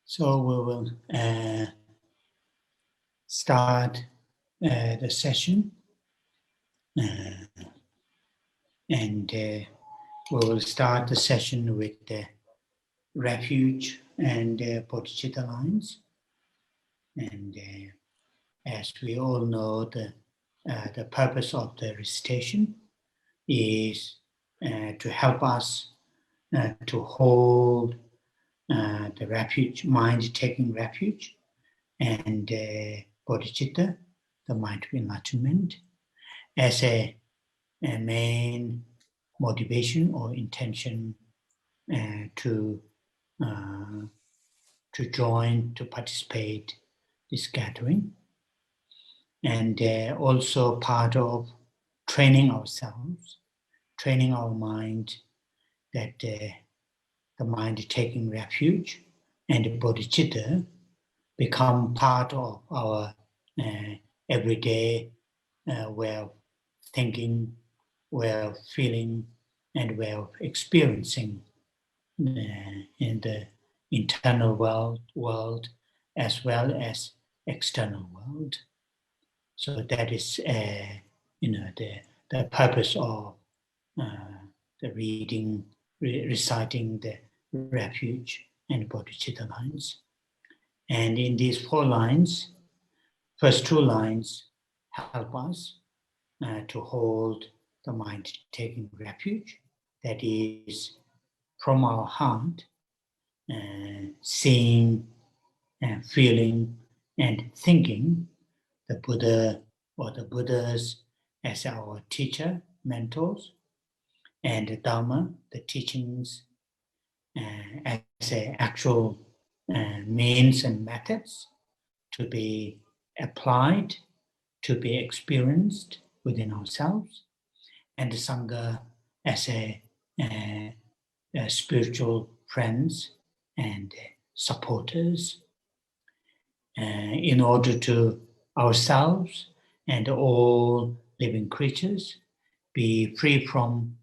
So we will start the session, and we will start the session with the refuge and bodhicitta lines. And as we all know, the purpose of the recitation is to help us to hold the refuge, mind taking refuge, and bodhicitta, the mind of enlightenment, as a main motivation or intention to join, to participate this gathering, and also part of training ourselves, training our mind that the mind taking refuge and the bodhicitta become part of our everyday way of thinking, way of feeling, and way of experiencing in the internal world as well as external world. So that is, the purpose of the reading, reciting the refuge and bodhicitta lines. And in these 4 lines, first 2 lines help us to hold the mind taking refuge, that is from our heart, seeing and feeling and thinking the Buddha or the Buddhas as our teacher, mentors, and the Dharma, the teachings, as actual means and methods to be applied, to be experienced within ourselves, and the Sangha as a spiritual friends and supporters, in order to ourselves and all living creatures be free from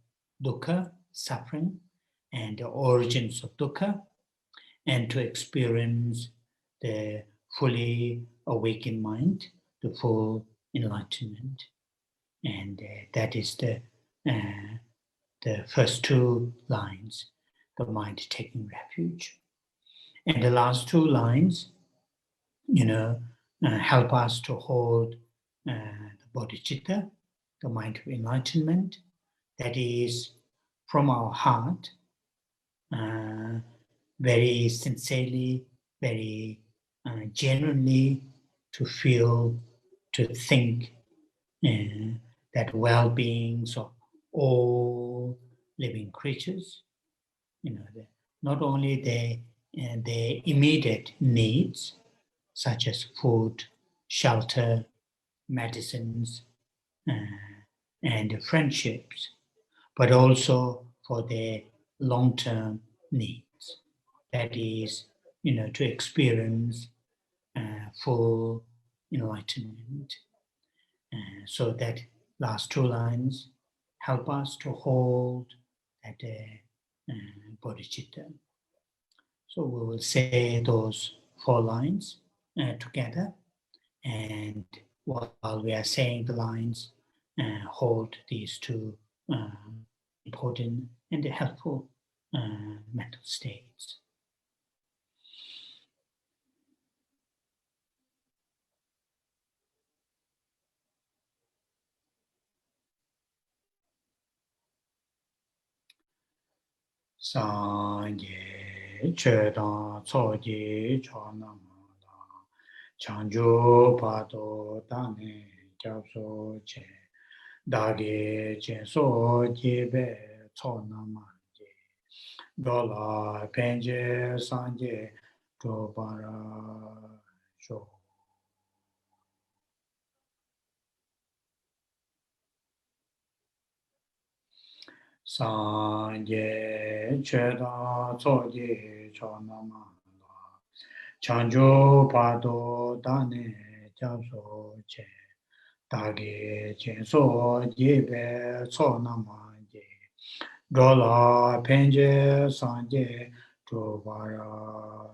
dukkha, suffering, and the origins of dukkha, and to experience the fully awakened mind, the full enlightenment. And that is the first 2 lines, the mind taking refuge. And the last 2 lines, help us to hold the bodhicitta, the mind of enlightenment, that is from our heart, very sincerely, very genuinely, to feel, to think that well-beings of all living creatures, not only their immediate needs, such as food, shelter, medicines, and friendships, but also for their long-term needs. That is, to experience full enlightenment. So that last 2 lines help us to hold that bodhicitta. So we will say those 4 lines together, and while we are saying the lines, hold these 2 important and helpful mental states. Sangye chedan tsoji chonamala chanjo pato dane gyabso che dage che so jebe chonamanje dola penje sangye dobara sho. Sangye cheda tsoji chonamala chanjo pado dane jabso che dage chenso jebe chonamanje dola penje sangye dobara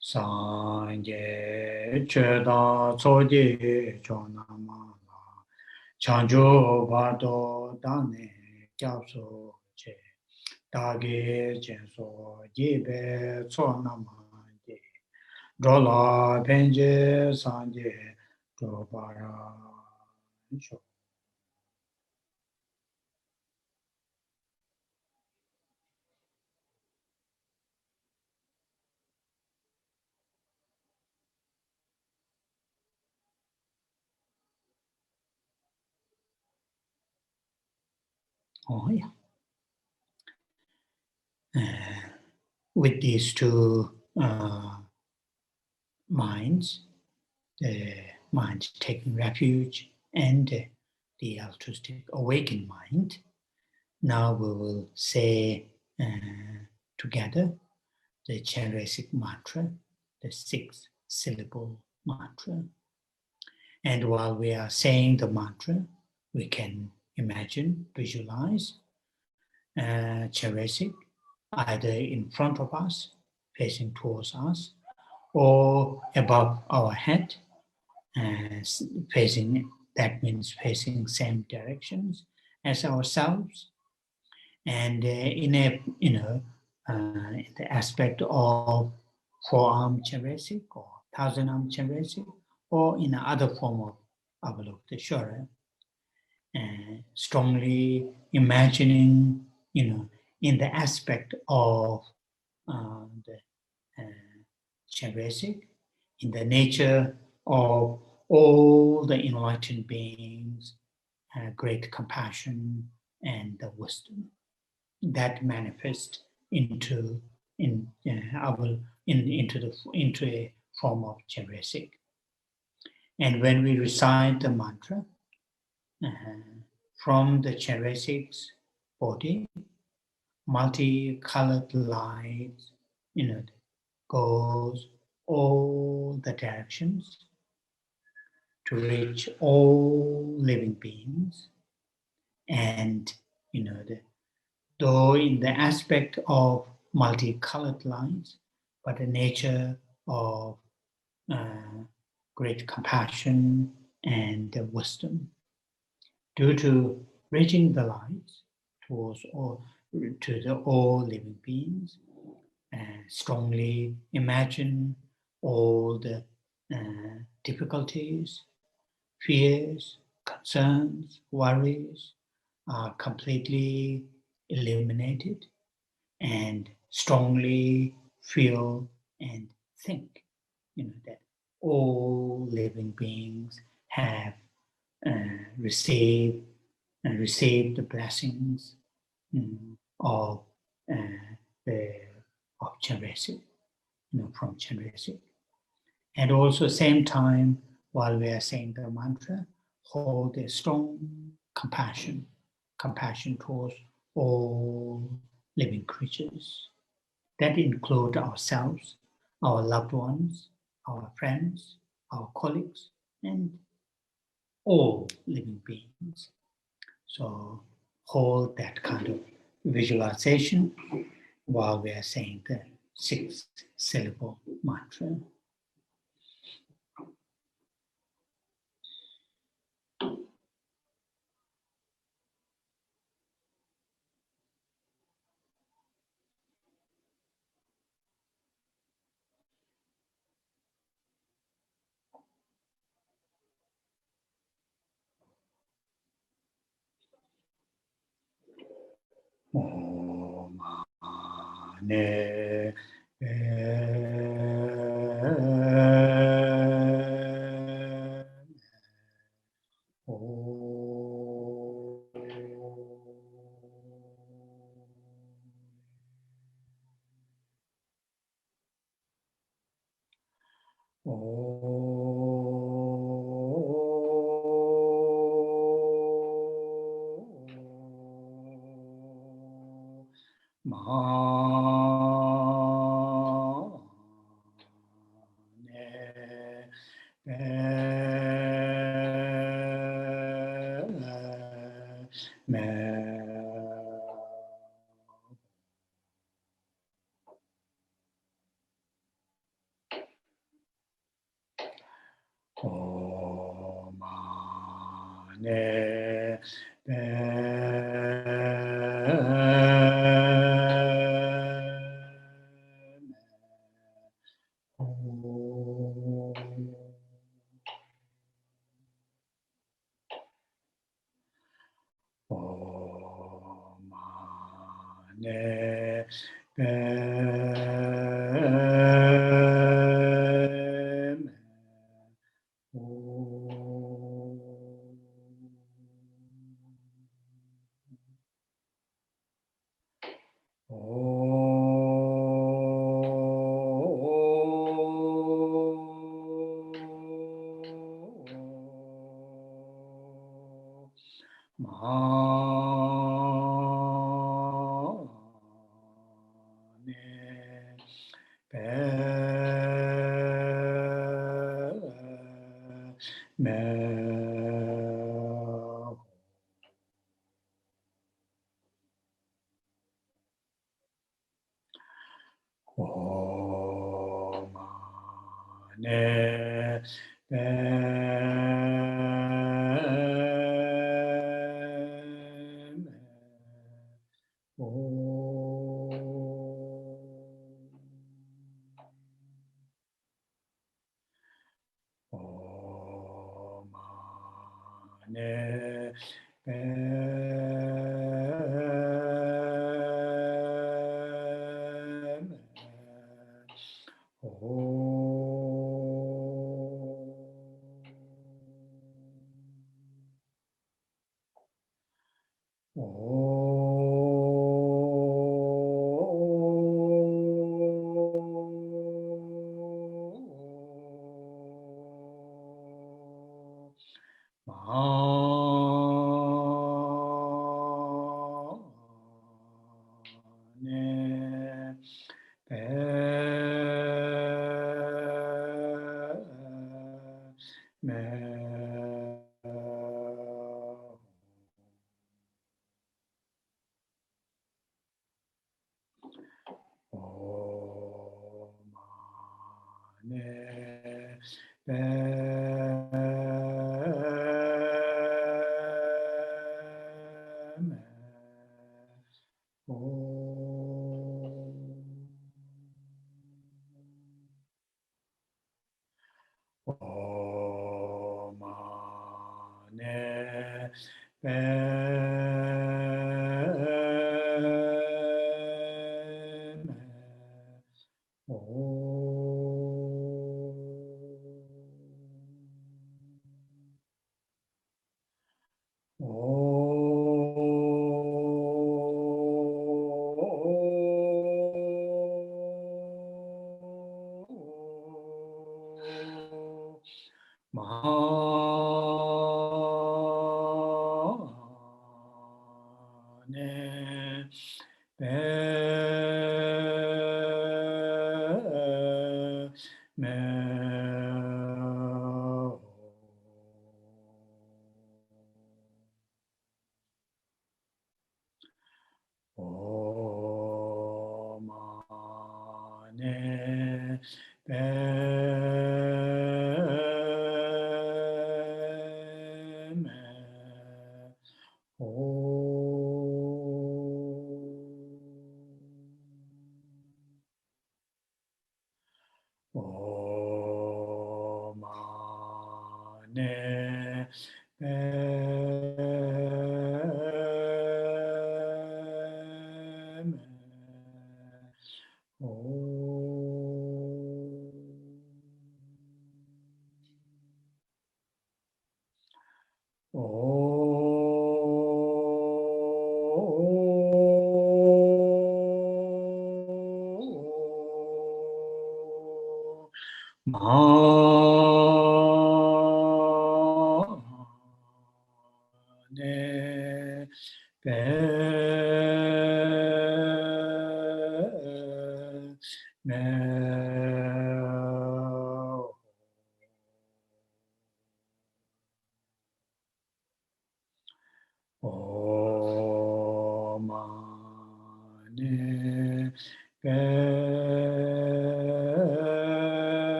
Sanje cheda tsoje chonama chanjo bado dane kyapso che dage chenso jebe tsonama je drola penje sanje drobara sho. Oh yeah. With these two minds, the mind taking refuge and the altruistic awakened mind, now we will say together the Chandrasic mantra, the 6-syllable mantra. And while we are saying the mantra, we can imagine, visualize Chandrasic either in front of us, facing towards us, or above our head, facing, that means facing same directions as ourselves. And in a, in the aspect of four-arm Chandrasic or thousand-arm Chandrasic, or in another form of Avalokiteshvara, strongly imagining, in the aspect of the Chandrasic, in the nature of all the enlightened beings, great compassion and the wisdom that manifest into into a form of Chandrasic. And when we recite the mantra from the Chandrasic's body, multicolored light, goes all the directions to reach all living beings. And though in the aspect of multicolored lines, but the nature of great compassion and wisdom, due to reaching the light towards all, to the all living beings, strongly imagine all the difficulties, fears, concerns, worries are completely eliminated, and strongly feel and think, that all living beings have received the blessings of the of Chandrasic, from Chandrasic. And also same time, while we are saying the mantra, hold a strong compassion towards all living creatures. That include ourselves, our loved ones, our friends, our colleagues, and all living beings. So hold that kind of visualization while we are saying the 6-syllable mantra. Om ne Omane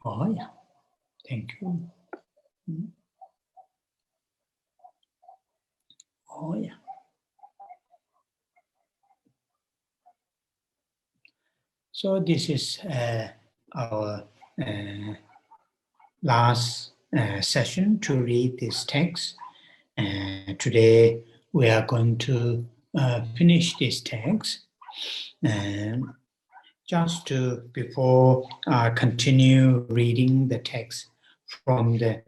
Oh, yeah. Thank you. Oh, yeah. So this is our last session to read this text. Today we are going to finish this text. And just to, before I continue reading the text from the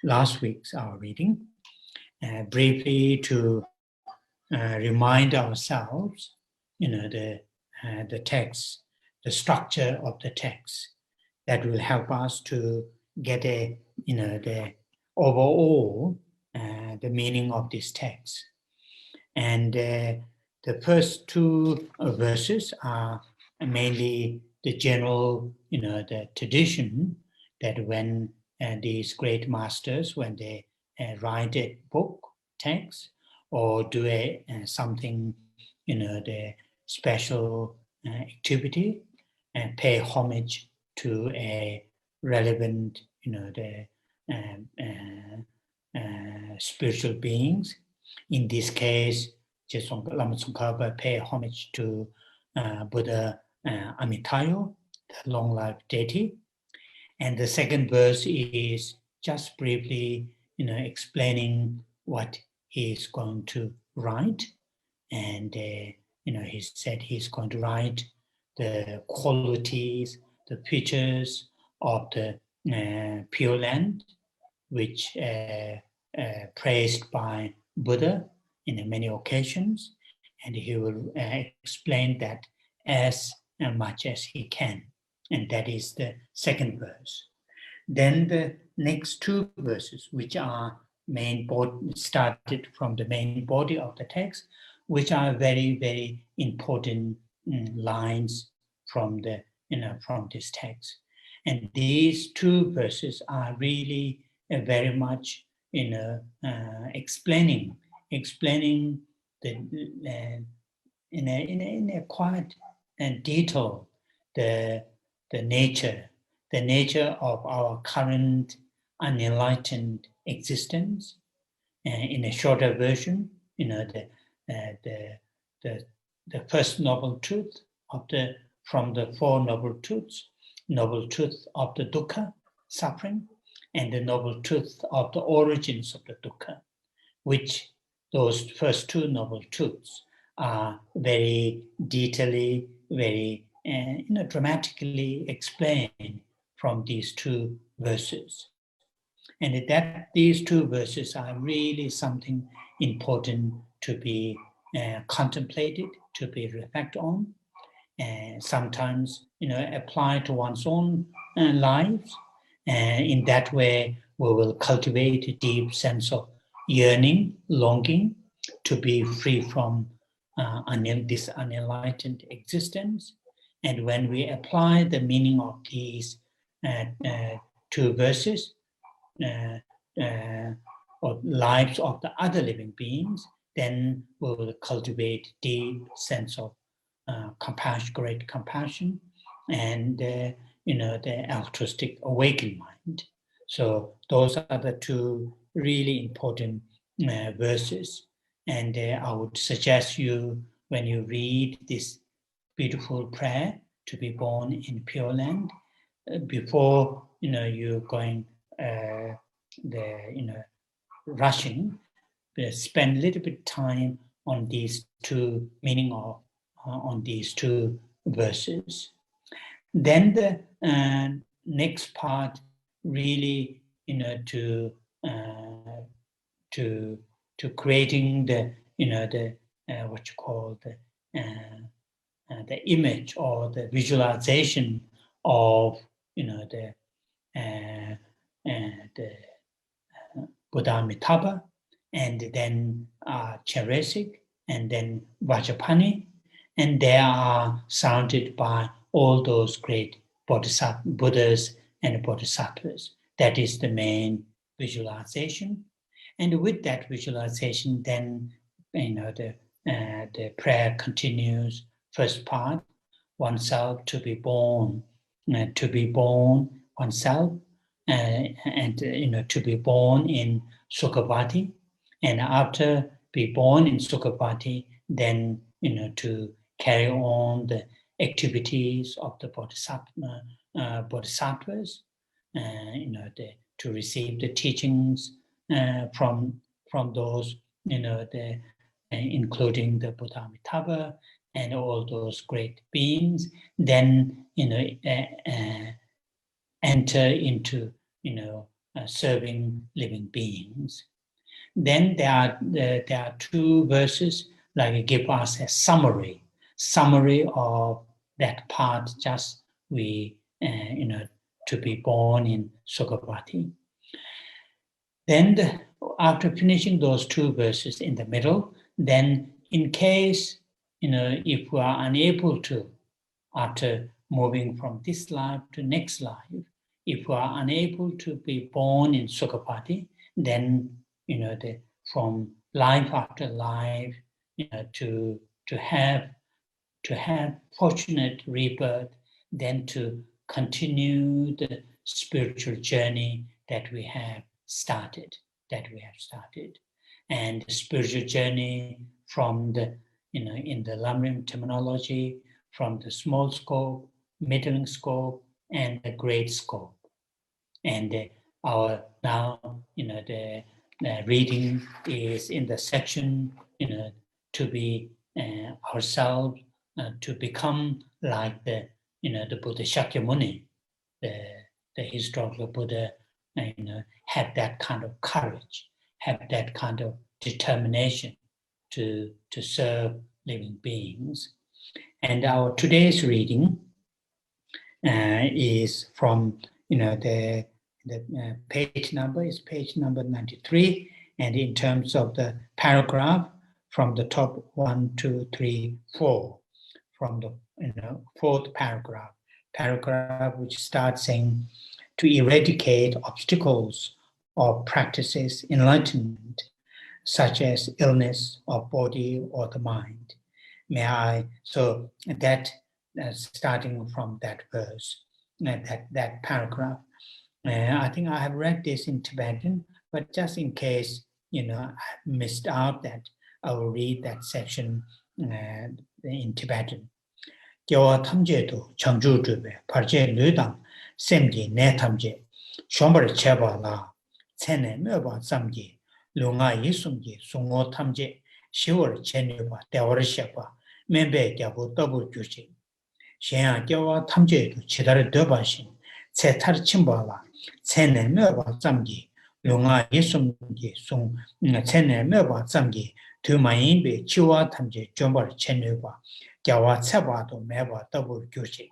last week's our reading, briefly to remind ourselves, the text, the structure of the text, that will help us to get the overall the meaning of this text. And the first two verses are mainly the general, the tradition that when these great masters, when they write a book, text, or do something, the special activity, and pay homage to a relevant, the spiritual beings. In this case, Lama Tsongkhapa pay homage to Buddha Amitayus, the long-lived deity. And the second verse is just briefly, explaining what he is going to write. And, he said he's going to write the qualities, the features of the Pure Land, which praised by Buddha in many occasions, and he will explain that as much as he can. And that is the second verse. Then the next two verses, which are started from the main body of the text, which are very, very important lines from the from this text. And these two verses are really very much explaining the in a quite detail the nature of our current unenlightened existence. In a shorter version, the first noble truth from the four noble truth of the dukkha, suffering, and the noble truth of the origins of the dukkha, which those first two noble truths are very detailedly, very dramatically explained from these two verses. And that these two verses are really something important to be contemplated, to be reflected on, and sometimes apply to one's own lives. And in that way, we will cultivate a deep sense of yearning, longing to be free from this unenlightened existence. And when we apply the meaning of these two verses, or lives of the other living beings, then we will cultivate deep sense of compassion, great compassion, and the altruistic awakened mind. So those are the two really important verses. And I would suggest you, when you read this beautiful prayer to be born in Pure Land, before you're going rushing, spend a little bit time on these two meaning of on these two verses. Then the next part really to creating the what you call the image or the visualization of the Buddha Amitabha, and then Cheresik, and then Vajrapani, and they are surrounded by all those great Buddhas and Bodhisattvas. That is the main visualization. And with that visualization, then the prayer continues. First part, oneself to be born oneself, and to be born in Sukhavati, and after be born in Sukhavati, then to carry on the activities of the bodhisattvas, to receive the teachings from those, including the Buddha Amitabha and all those great beings. Then enter into serving living beings. Then there are two verses like give us a summary of that part. Just we to be born in Sukhavati. Then after finishing those two verses in the middle, then in case if we are unable to, after moving from this life to next life, if we are unable to be born in Sukhavati, then from life after life, to have fortunate rebirth, then to continue the spiritual journey that we have started. And the spiritual journey from the in the Lamrim terminology, from the small scope, middling scope, and the great scope. And our now the reading is in the section to be ourselves, to become like the Buddha Shakyamuni, the historical Buddha, have that kind of courage, have that kind of determination to serve living beings. And our today's reading is from the page number is page number 93, and in terms of the paragraph, from the top 1, 2, 3, 4, from the fourth paragraph which starts saying, to eradicate obstacles or practices enlightenment, such as illness of body or the mind. So that starting from that verse, that paragraph, I think I have read this in Tibetan, but just in case I missed out that, I will read that section in Tibetan. Gyawa tamje도 장주주베 parje 류당 semji ne tamje shombar cheba la tsene meba zamji lunga yisumji sungo tamje shiwar chenyuba dewar sheba membe gyabu tabu juji shenya gyawa tamje도 chidar dobashin tse tar chimba la tsene meba zamji lunga yisumji sung tsene meba zamji tu mayinbe chiwa tamje jombar chenyuba gyawa tseba도 매바 더블 교식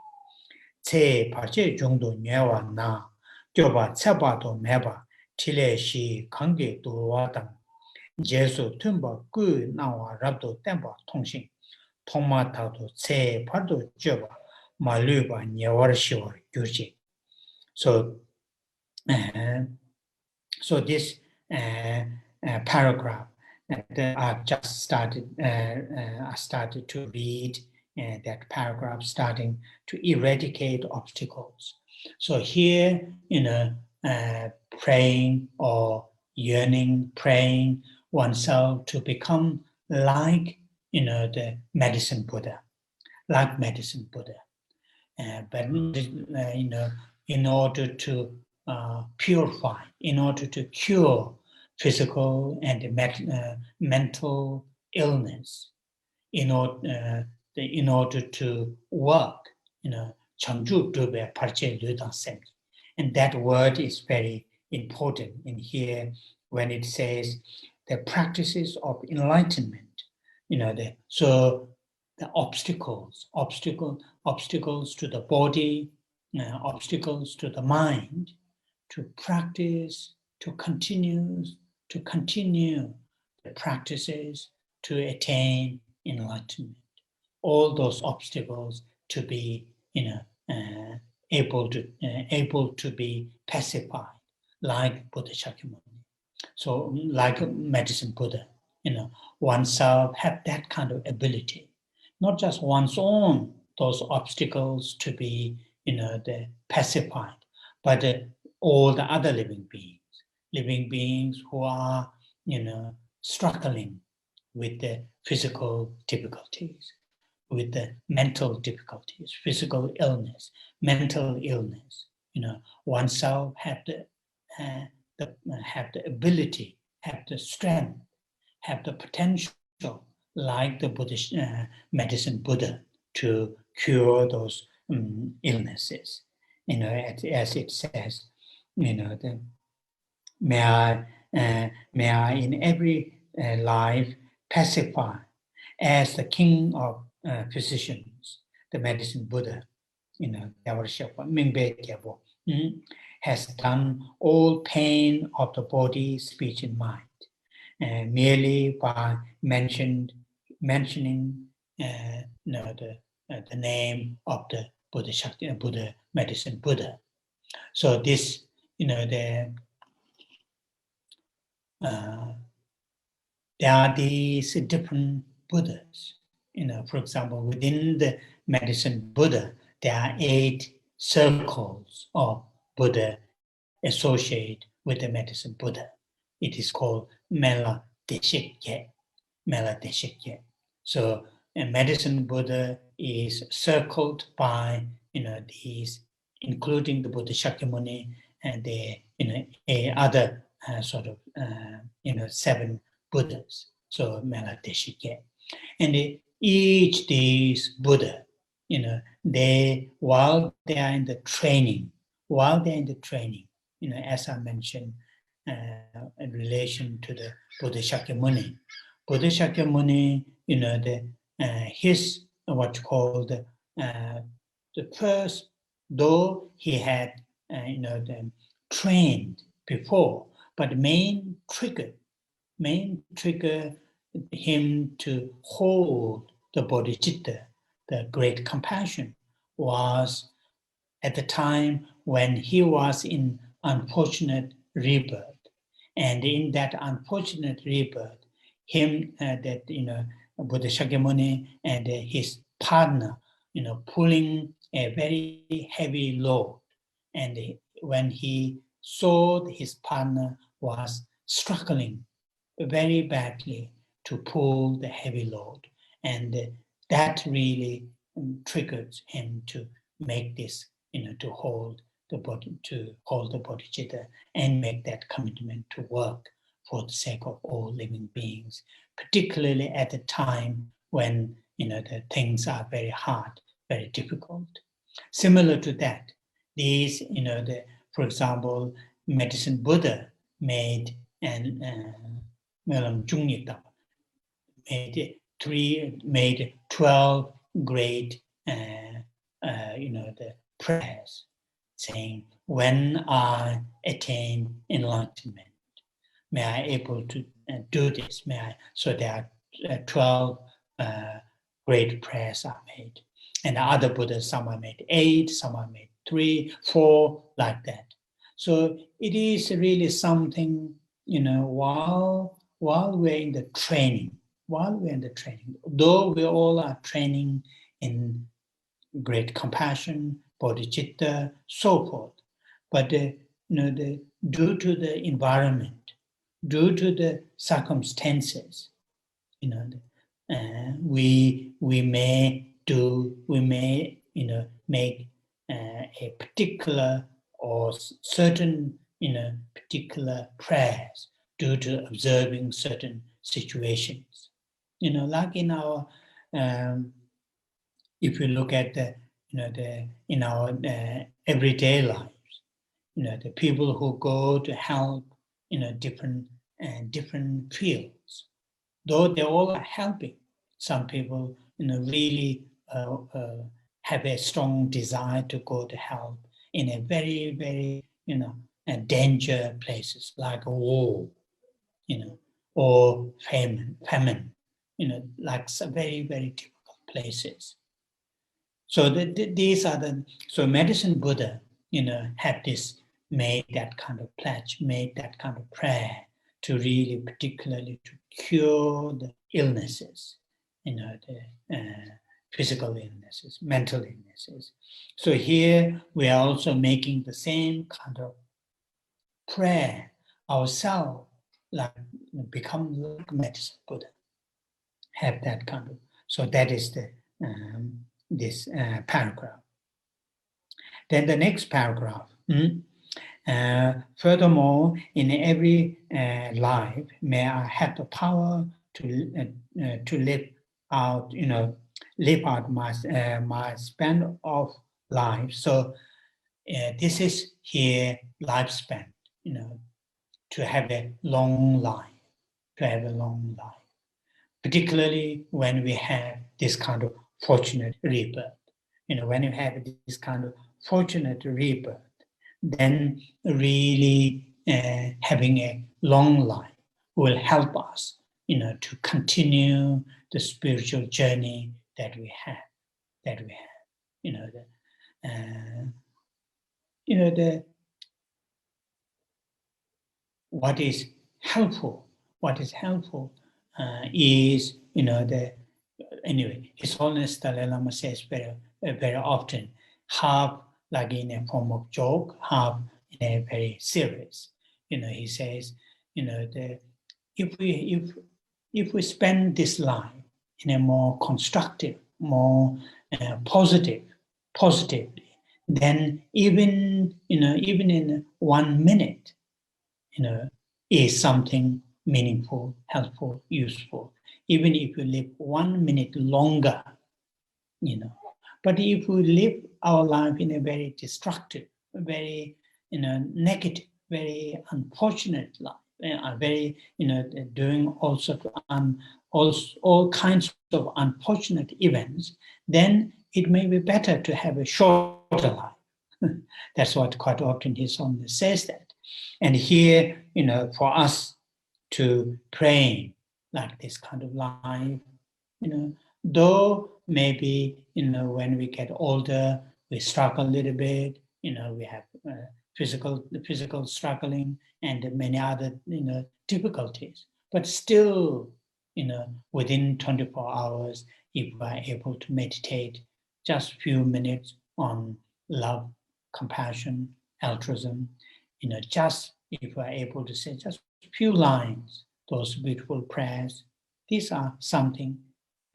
제 발제 정도 뇌와 나 교바 tseba도 매바 틸레시 관계 도와당 제수 tumba 그 나와 랍도 템바 통신 통마타도 제 발도 줘봐 말류바 녀월시월 교식. So this paragraph I just started. I started to read that paragraph, starting to eradicate obstacles. So here, praying or yearning, praying oneself to become like, the medicine Buddha, but in order to purify, in order to cure physical and mental illness, in order to work, Changju Dube Parche Ludan Sem. And that word is very important in here when it says the practices of enlightenment. So the obstacles to the body, obstacles to the mind, to practice, to continue the practices to attain enlightenment. All those obstacles to be, able to be pacified, like Buddha Shakyamuni. So, like medicine Buddha, oneself have that kind of ability, not just one's own those obstacles to be, the pacified, but all the other living beings who are, struggling with the physical difficulties, with the mental difficulties, physical illness, mental illness. Oneself have the ability, have the strength, have the potential, like the Buddhist medicine Buddha, to cure those illnesses. As it says, may I in every life pacify as the king of physicians, the medicine Buddha, has done all pain of the body, speech, and mind, merely by mentioning the name of the Buddha medicine Buddha. So this, there are these different Buddhas. For example, within the medicine Buddha, there are 8 circles of Buddha associated with the medicine Buddha. It is called Mela Deshikye. So a medicine Buddha is circled by these, including the Buddha Shakyamuni and the other sort of 7 Buddhas. So Mela Deshikye. And each these Buddha, while they are in the training, as I mentioned, in relation to the Buddha Shakyamuni, his what you call the first, though he had trained before, but main trigger him to hold the bodhicitta, the great compassion, was at the time when he was in unfortunate rebirth. And in that unfortunate rebirth, Buddha Shakyamuni and his partner, pulling a very heavy load. And when he saw his partner was struggling very badly to pull the heavy load, and that really triggered him to make this, to hold the bodhicitta and make that commitment to work for the sake of all living beings, particularly at a time when the things are very hard, very difficult. Similar to that, these, for example, medicine Buddha made made 12 great the prayers, saying, when I attain enlightenment, may I able to do this, so there are 12 great prayers are made. And the other Buddhas, some are made 8, some are made 3, 4, like that. So it is really something, while we're in the training, though we all are training in great compassion, bodhicitta, so forth, but due to the environment, due to the circumstances, we may make a particular or certain particular prayers due to observing certain situations. Like in our if you look at in our everyday lives, the people who go to help different different fields, though they all are helping. Some people, really have a strong desire to go to help in a very, very, danger places like a war, or famine, like some very, very difficult places. So these are so Medicine Buddha, had made that kind of pledge, made that kind of prayer to really particularly to cure the illnesses, the physical illnesses, mental illnesses. So here we are also making the same kind of prayer ourselves, like become like Medicine Buddha, have that kind of. So that is this paragraph. Then the next paragraph. Furthermore, in every life, may I have the power to live out, live out my span of life. So this is here lifespan, to have a long life, particularly when we have this kind of fortunate rebirth. When you have this kind of fortunate rebirth, then really having a long life will help us, to continue the spiritual journey that we have. What is helpful is, anyway, His Holiness Dalai Lama says very, very often, half like in a form of joke, half in a very serious. He says, if we spend this life in a more constructive, more positively, then even in 1 minute, is something meaningful, helpful, useful. Even if you live 1 minute longer, But if we live our life in a very destructive, very, negative, very unfortunate life, very, doing all sorts of all kinds of unfortunate events, then it may be better to have a shorter life. That's what quite often His Holiness says that. And here, for us to pray like this kind of life, though maybe, when we get older, we struggle a little bit, we have physical struggling and many other, difficulties. But still, within 24 hours, if we're able to meditate just a few minutes on love, compassion, altruism, just if we're able to say just a few lines, those beautiful prayers, these are something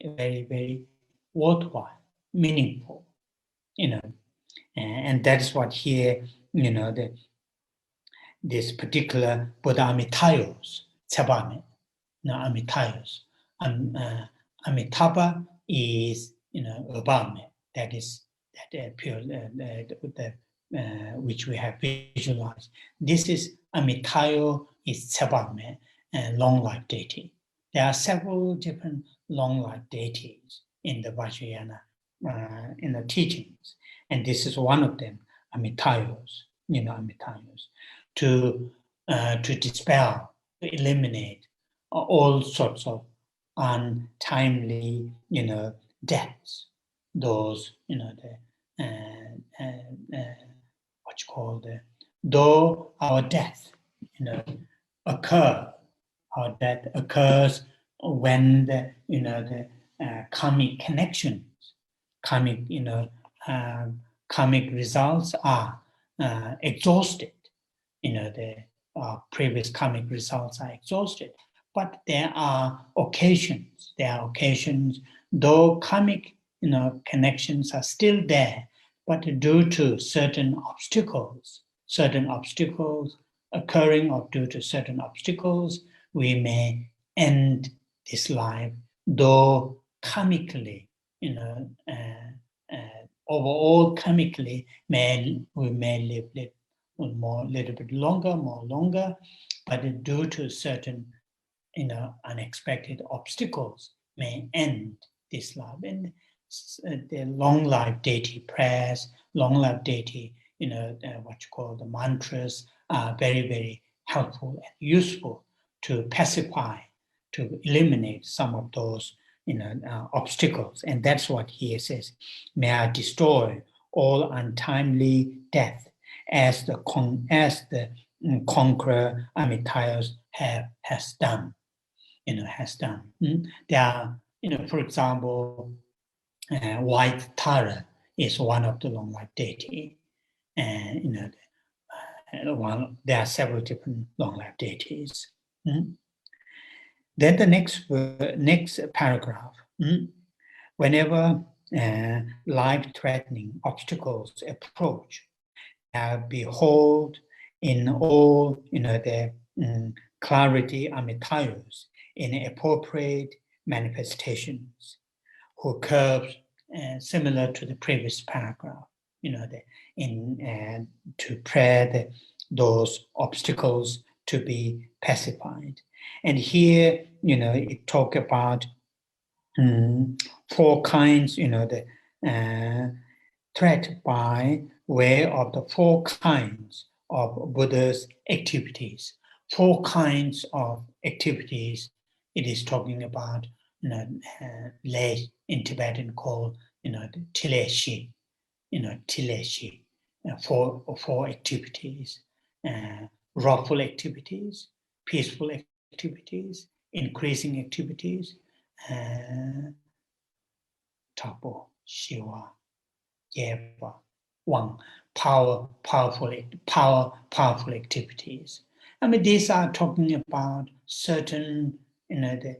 very, very worthwhile, meaningful, and that's what here, this particular Buddha Amitayus, Tsabame, Amitayus. Amitabha is, Obame, that is that pure, which we have visualized. This is Amitayo is Tsabame, long life deity. There are several different long life deities in the Vajrayana, in the teachings, and this is one of them, Amitayus, Amitayus, to dispel, to eliminate all sorts of untimely, deaths. Those, though our death, our death occurs when the karmic connections, karmic results are exhausted. The previous karmic results are exhausted. But there are occasions, though karmic, connections are still there, but due to certain obstacles occurring, or due to certain obstacles, we may end this life, though karmically, overall karmically, we may live more, little bit longer, but due to certain, unexpected obstacles may end this life. And the long life deity prayers, long life deity, what you call the mantras are very, very helpful and useful to pacify, to eliminate some of those, obstacles. And that's what he says. May I destroy all untimely death as the conqueror Amitayus has done. There are, for example, white Tara is one of the long life deity, and there are several different long life deities. Then the next paragraph. Whenever life-threatening obstacles approach, behold in all the clarity Amitayus in appropriate manifestations, who curves similar to the previous paragraph, to pray those obstacles to be pacified. And here, it talk about 4 kinds, the threat by way of the 4 kinds of Buddha's activities. 4 kinds of activities it is talking about, in Tibetan called, tileshi, tileshi, 4 activities, lawful activities, peaceful activities, increasing activities, tapo, shiva, yeva, one, powerful activities. I mean, these are talking about certain, the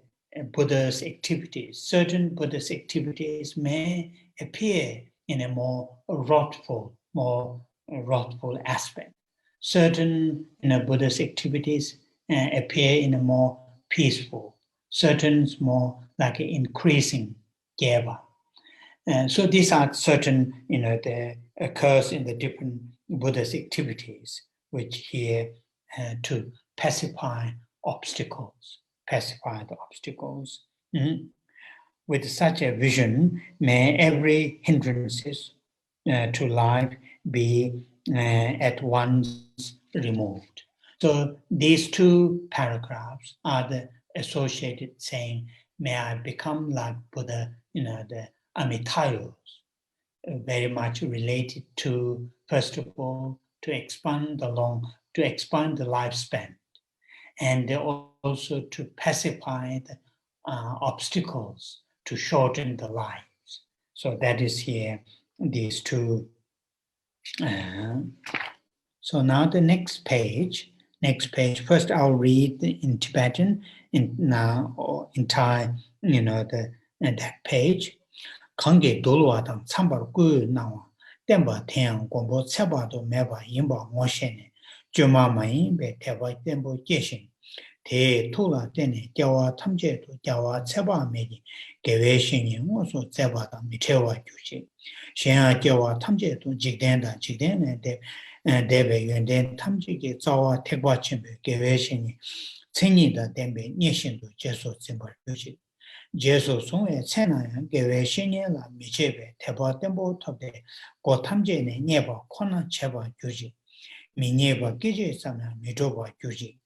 Buddha's activities. Certain Buddha's activities may appear in a more wrathful aspect. Certain, Buddha's activities appear in a more peaceful. Certain more like increasing yeva. So these are certain, that occurs in the different Buddhist activities, which here to pacify the obstacles. With such a vision, may every hindrances to life be at once removed. So these 2 paragraphs are the associated saying, may I become like Buddha, the Amitayus, very much related to, first of all, to expand the lifespan, and also to pacify the obstacles, to shorten the lives. So that is here, these 2. So now the next page. First, I'll read in Tibetan, now entire, that page. Kange dolwa dang chambar gu nawa, tenpa tenyang gombo tseba do meba yinba ngoshene, juma mayin be teba tenpo jeshin, te tula tene gyawa tamje do gyawa tseba megi, gewe shinyi ngoso tseba dang mitewa gyushi. Shenya gyawa tamje do jikden debe yunden tamje ge zawa tekwa chimbe, gewe shinyi, tsenyi da tenbe nyeshin do jeso tsimbar gyushi. Jesu songwe tsenaya gewe shenye la michebe teba tembo tobe go tamje ne nyeba kona cheba gyuji. Mi nyeba geje samya midoba gyuji.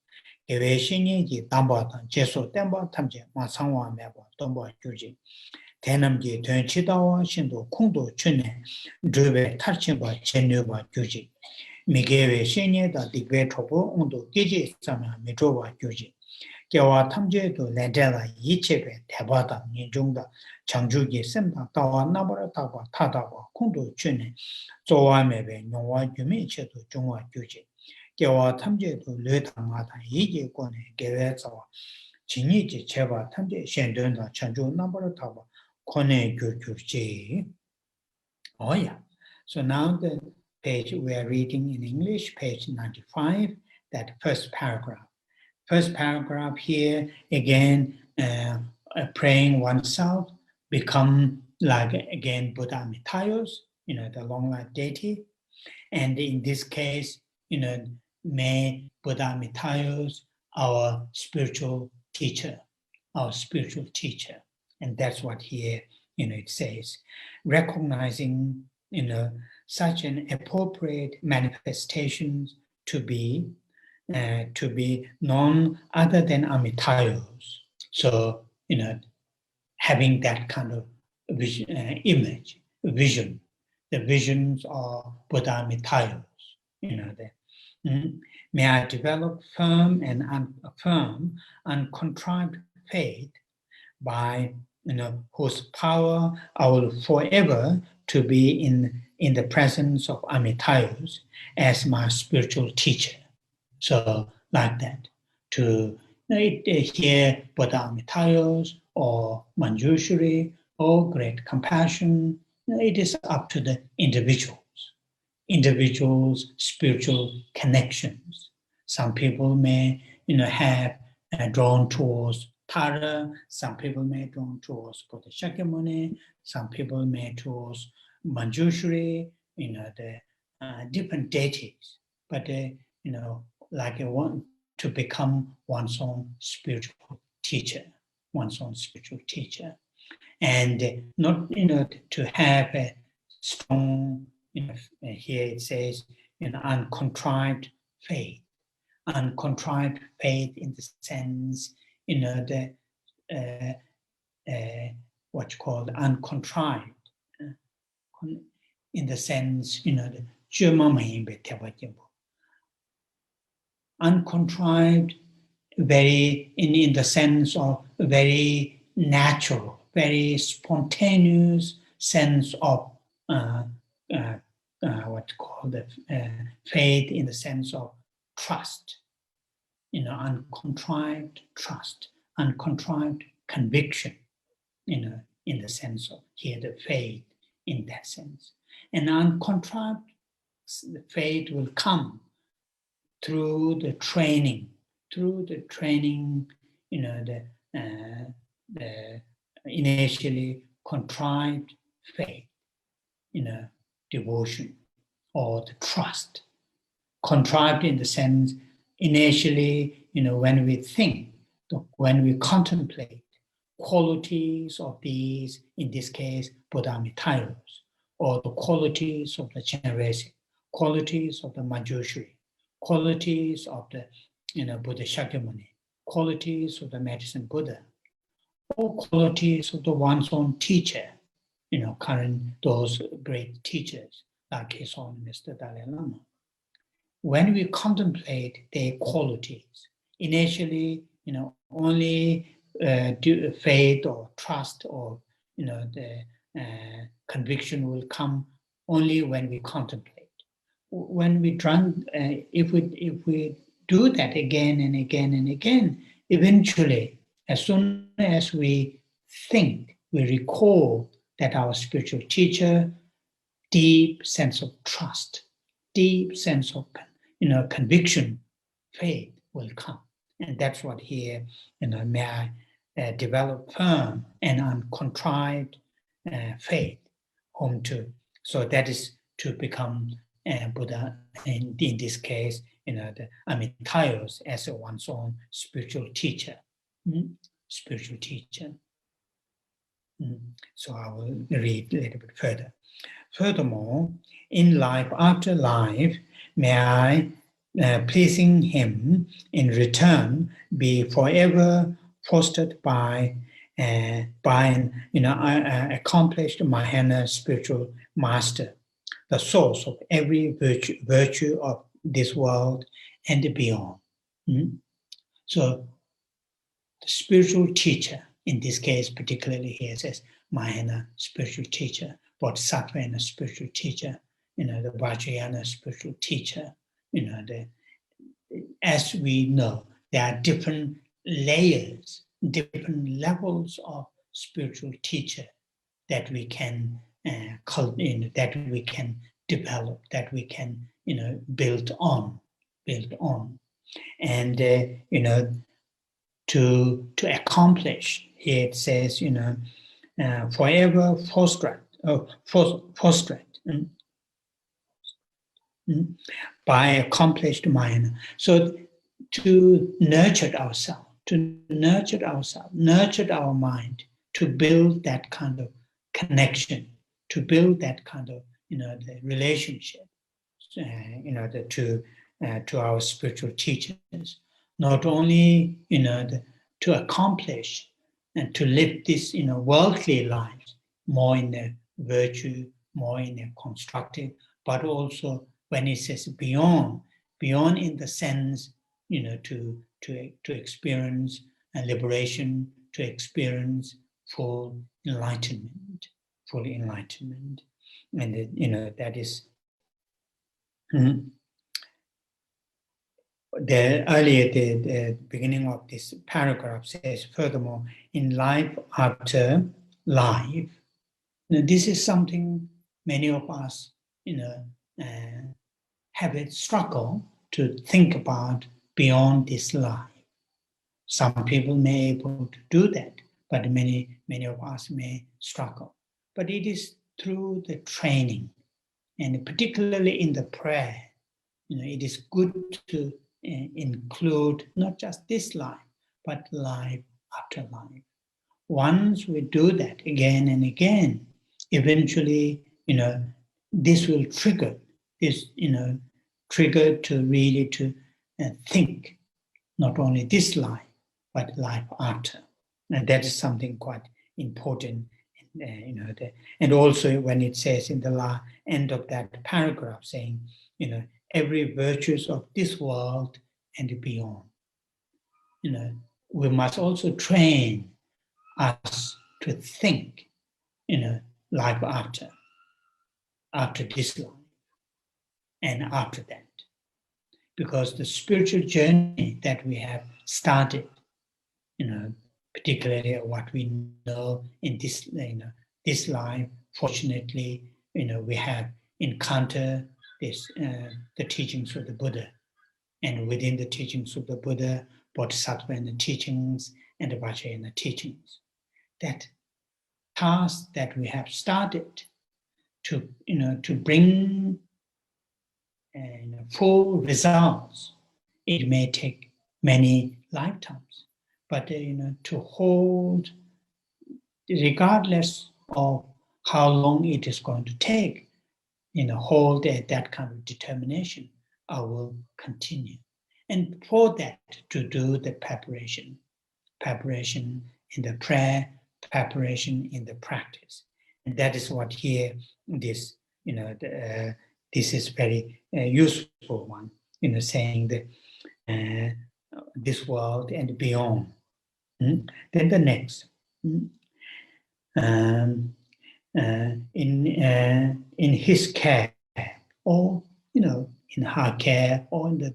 Gewe shenye ki damba tan jesu temba tamje ma sangwa meba domba gyuji. Tenamji tuen chidawa shindo kongdo chune drube tarchenba chenyoba gyuji. Mi gewe shenye da dikwe tobo ondo geje samya midoba gyuji. Gyawa tamje도 렌데라 이체베 대바다 민중다 장주기 셈다 다와 나버라 다바 타다바 공도 주네 조와메베 농와 유미체도 중화 규제 gyawa tamje to le tanga ta yije kone gewe tsawa jinyi ji cheba tamje shendun da chanju number taba kone gyur ji. Oh yeah. So now the page we are reading in English, page 95, that first paragraph. First paragraph here, again, praying oneself, become like, again, Buddha Amitayus, the long life deity. And in this case, may Buddha Amitayus our spiritual teacher, and that's what here, it says, recognizing, such an appropriate manifestations to be none other than Amitayus. So, having that kind of vision, vision, the visions of Buddha Amitayus, may I develop firm and uncontrived faith by whose power I will forever to be in the presence of Amitayus as my spiritual teacher. So like that, to hear Buddha Amitayus or Manjushri or great compassion, it is up to the individuals' spiritual connections. Some people may have drawn towards Tara, some people may drawn towards Buddha Shakyamuni, some people may towards Manjushri, the different deities. But like to become one's own spiritual teacher, and not to have a strong, here it says, uncontrived faith in the sense, the what you call uncontrived, in the sense, the uncontrived, very in the sense of very natural, very spontaneous sense of what you call the faith in the sense of trust, uncontrived trust, uncontrived conviction, in the sense of here the faith in that sense. And uncontrived faith will come through the training, the initially contrived faith, devotion or the trust. Contrived in the sense, initially, when we think, when we contemplate qualities of these, in this case, Buddha Amitayus, or the qualities of the Chenrezig, qualities of the Manjushri, qualities of the Buddha Shakyamuni, qualities of the medicine Buddha, or qualities of the one's own teacher, current those great teachers like His Holiness the Dalai Lama. When we contemplate their qualities, initially, only do faith or trust or the conviction will come only when we contemplate. When we if we do that again and again and again, eventually, as soon as we think, we recall that our spiritual teacher, deep sense of trust, deep sense of conviction, faith will come. And that's what here, may I develop firm and uncontrived faith home to. So that is to become Buddha, in this case, the Amitayus as one's own spiritual teacher. Spiritual teacher. So I will read a little bit further. Furthermore, in life after life, may I, pleasing him in return, be forever fostered by an accomplished Mahayana spiritual master, the source of every virtue of this world and beyond. So the spiritual teacher, in this case particularly here it says Mahayana spiritual teacher, Bodhisattva spiritual teacher, the Vajrayana spiritual teacher, as we know, there are different layers, different levels of spiritual teacher that we can that we can develop, that we can build on, and to accomplish. Here it says forever fostered by accomplished mind. So to nurture ourselves, nurture our mind, to build that kind of connection, to build that kind of, the relationship, to our spiritual teachers, not only, to accomplish and to live this, worldly lives more in a virtue, more in a constructive, but also when it says beyond in the sense, to experience a liberation, to experience full enlightenment, and that is. The earlier the beginning of this paragraph says, furthermore, in life after life, this is something many of us, have a struggle to think about beyond this life. Some people may be able to do that, but many of us may struggle. But it is through the training, and particularly in the prayer, it is good to include not just this life, but life after life. Once we do that again and again, eventually, this will trigger to really to think not only this life, but life after. And that is something quite important. And also when it says in the end of that paragraph saying, every virtues of this world and beyond. We must also train us to think, life after this life, and after that. Because the spiritual journey that we have started, particularly what we know in this life, fortunately, we have encountered the teachings of the Buddha, and within the teachings of the Buddha, Bodhisattva and the teachings, and the Vajrayana teachings. That task that we have started to bring full results, it may take many lifetimes, but to hold, regardless of how long it is going to take, hold that kind of determination, I will continue. And for that, to do the preparation in the prayer, preparation in the practice. And that is what here, this is very useful one, saying that this world and beyond. Then the next. In his care, or in her care, or in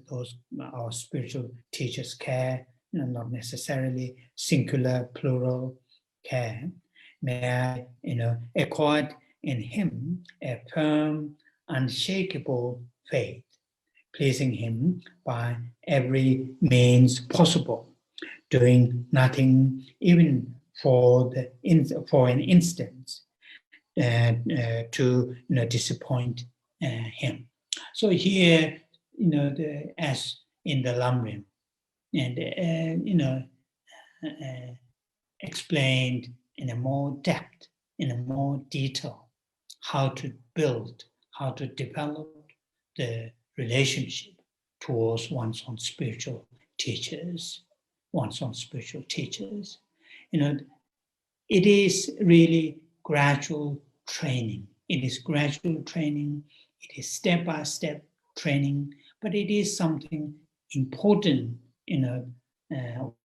our spiritual teachers' care, not necessarily singular, plural care. May I, accord in him a firm, unshakable faith, pleasing him by every means possible, doing nothing even for an instance to disappoint him. So here, as in the Lamrim, and explained in a more depth, in a more detail, how to build, how to develop the relationship towards one's own spiritual teachers. It is really gradual training. It is step-by-step training, but it is something important,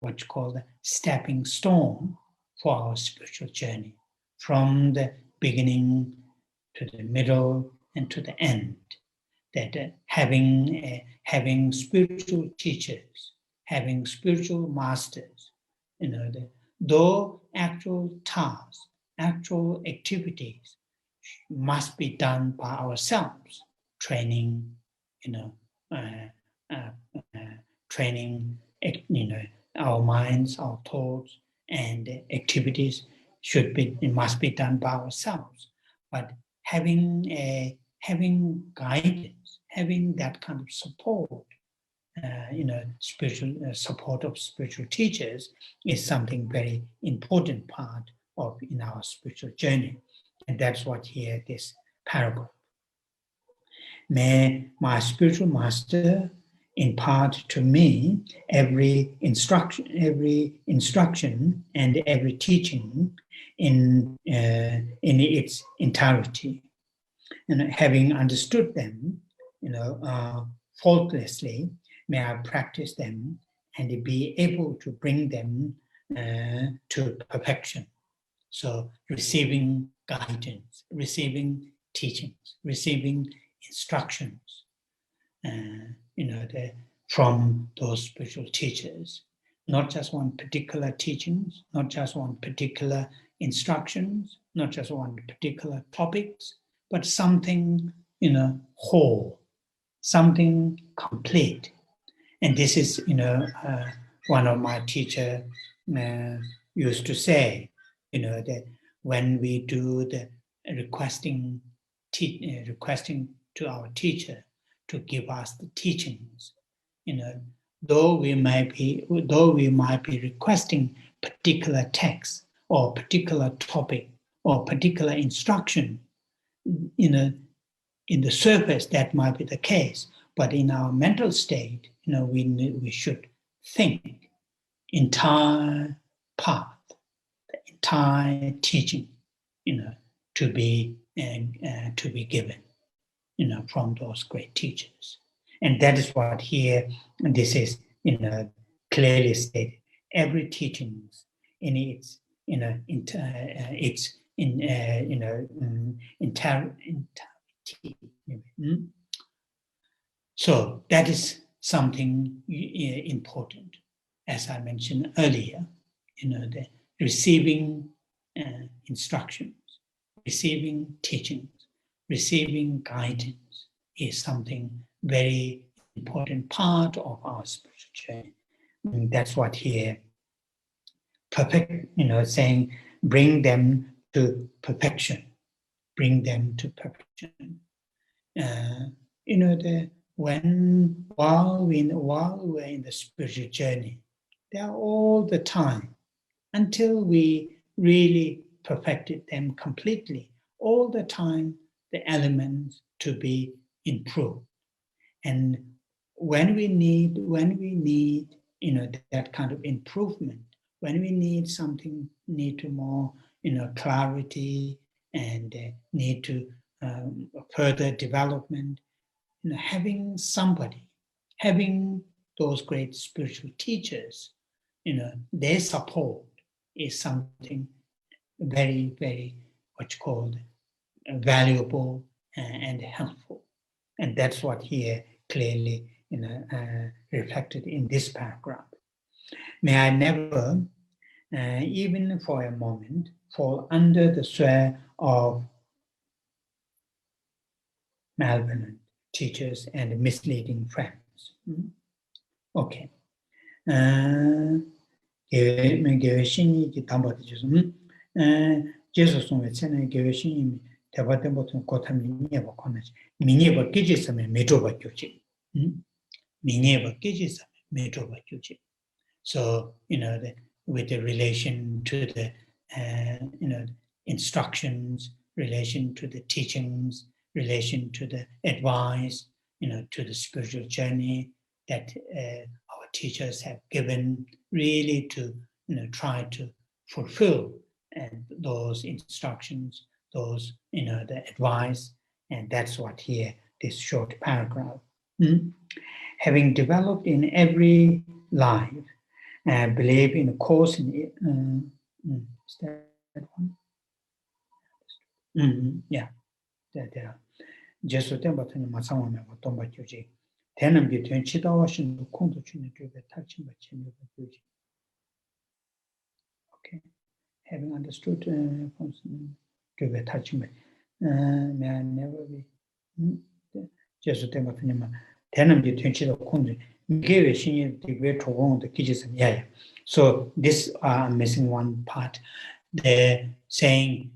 what you call the stepping stone for our spiritual journey, from the beginning to the middle and to the end. That having spiritual teachers, having spiritual masters, though actual tasks, actual activities must be done by ourselves, training, training, our minds, our thoughts, and activities must be done by ourselves. But having guidance, having that kind of support, spiritual support of spiritual teachers is something very important part of in our spiritual journey, and that's what here this parable. May my spiritual master impart to me every instruction and every teaching in its entirety, and having understood them, faultlessly, may I practice them and be able to bring them to perfection. So receiving guidance, receiving teachings, receiving instructions, from those spiritual teachers, not just one particular teachings, not just one particular instructions, not just one particular topics, but something, whole, something complete. And this is, one of my teachers used to say, that when we do the requesting to our teacher to give us the teachings, though we might be requesting particular text or particular topic or particular instruction, in the surface that might be the case, but in our mental state, we should think entire path, the entire teaching, to be given, from those great teachers. And that is what here, this is, clearly stated. Every teaching in its, so that is something important. As I mentioned earlier, the receiving instructions, receiving teachings, receiving guidance is something very important part of our spiritual journey. And that's what here, perfect, saying, bring them to perfection, bring them to perfection. While we're in the spiritual journey, they are all the time, until we really perfected them completely, all the time the elements to be improved. And when we need that kind of improvement, when we need to more clarity and need to further development, having those great spiritual teachers, their support is something very, very what's called valuable and helpful. And that's what here clearly reflected in this paragraph. May I never, even for a moment, fall under the sway of malevolent teachers and misleading friends. Okay. So, with the relation to the, instructions, relation to the teachings, relation to the advice, to the spiritual journey that our teachers have given, really to, try to fulfill those instructions, those, the advice, and that's what here, this short paragraph. Having developed in every life, believe in a course in it. Is that one? Yeah, there. Geshe Tashi masama tomba kyuji. Tenam gi tuen chida washin kondu chune drube tachim bachin kyuji. Okay, having understood drube tachim, may I never be. Geshe Tashi tenam gi tuen chida kondu. So this I'm missing one part. They're saying,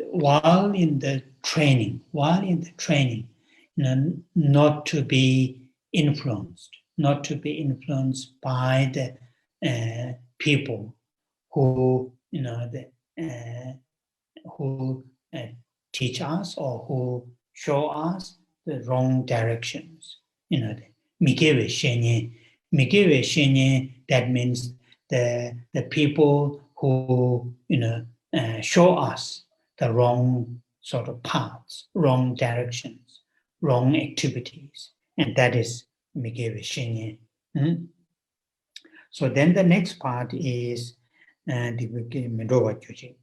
while in the training, not to be influenced, not to be influenced by the people who, who teach us or who show us the wrong directions. Migewe shenye, that means the people who show us the wrong sort of paths, wrong directions, wrong activities, and that is migewe shenye. So then the next part is the Mendowa Juji.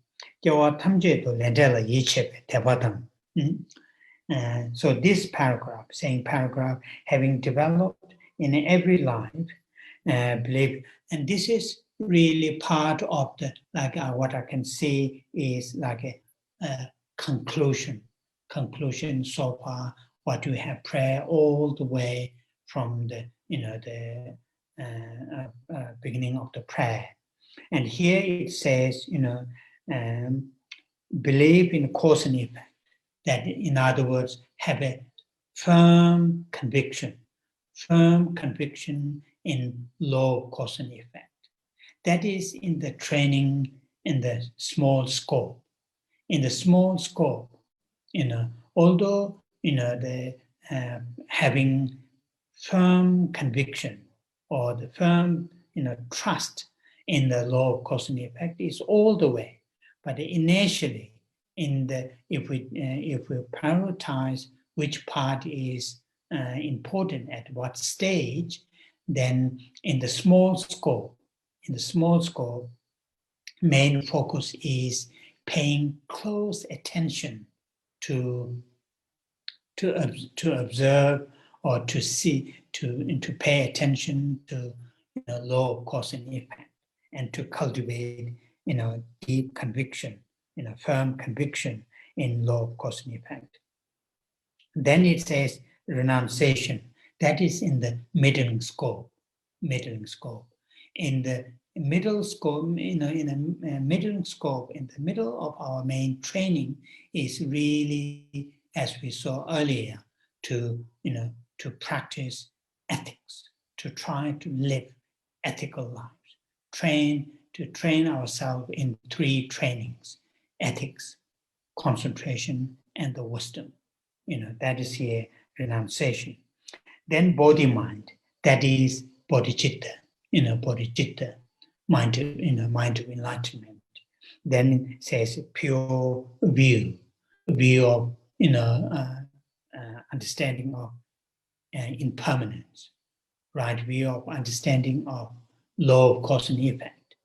So this paragraph, saying paragraph, having developed in every life, believe, and this is really part of the, like what I can say is like a conclusion so far, what you have prayer all the way from the, beginning of the prayer. And here it says, believe in cause and effect. That, in other words, have a firm conviction in law of cause and effect. That is in the training in the small scope. In the small scope, although the having firm conviction or the firm trust in the law of cause and effect is all the way, but initially, if we prioritize which part is important at what stage, then in the small scope, main focus is paying close attention to observe or to see, to pay attention to law of cause and effect, and to cultivate deep conviction, firm conviction in law of cause and effect. Then it says renunciation. That is in the middling scope. In the middle scope, in the middling scope, in the middle of our main training is really, as we saw earlier, to practice ethics, to try to live ethical lives, to train ourselves in 3 trainings: ethics, concentration, and the wisdom. That is here renunciation. Then body-mind, that is bodhicitta, bodhicitta, mind of enlightenment. Then it says pure view of understanding of impermanence, right view of understanding of law of cause and effect,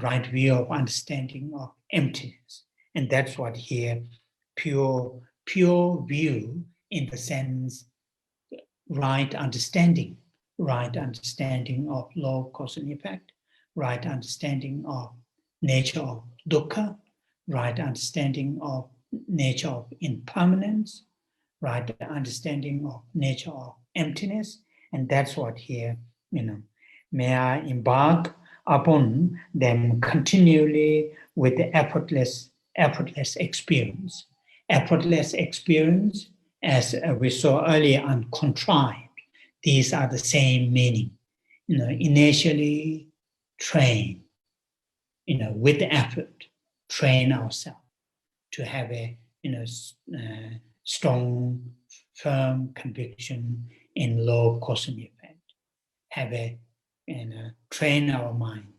right view of understanding of emptiness. And that's what here, pure view in the sense, right understanding of law of cause and effect, right understanding of nature of dukkha, right understanding of nature of impermanence, right understanding of nature of emptiness. And that's what here, may I embark upon them continually with the effortless experience. Effortless experience, as we saw earlier, uncontrived. These are the same meaning. Initially train, with effort, train ourselves to have a strong, firm conviction in law of cause and effect. Have train our mind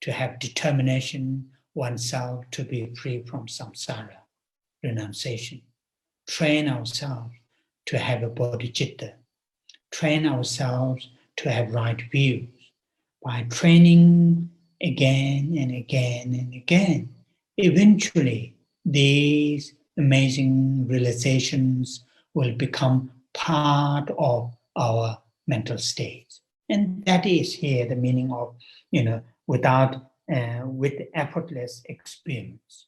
to have determination oneself to be free from samsara, renunciation. Train ourselves to have a bodhicitta. Train ourselves to have right views. By training again and again and again, eventually these amazing realizations will become part of our mental states. And that is here the meaning of, with effortless experience.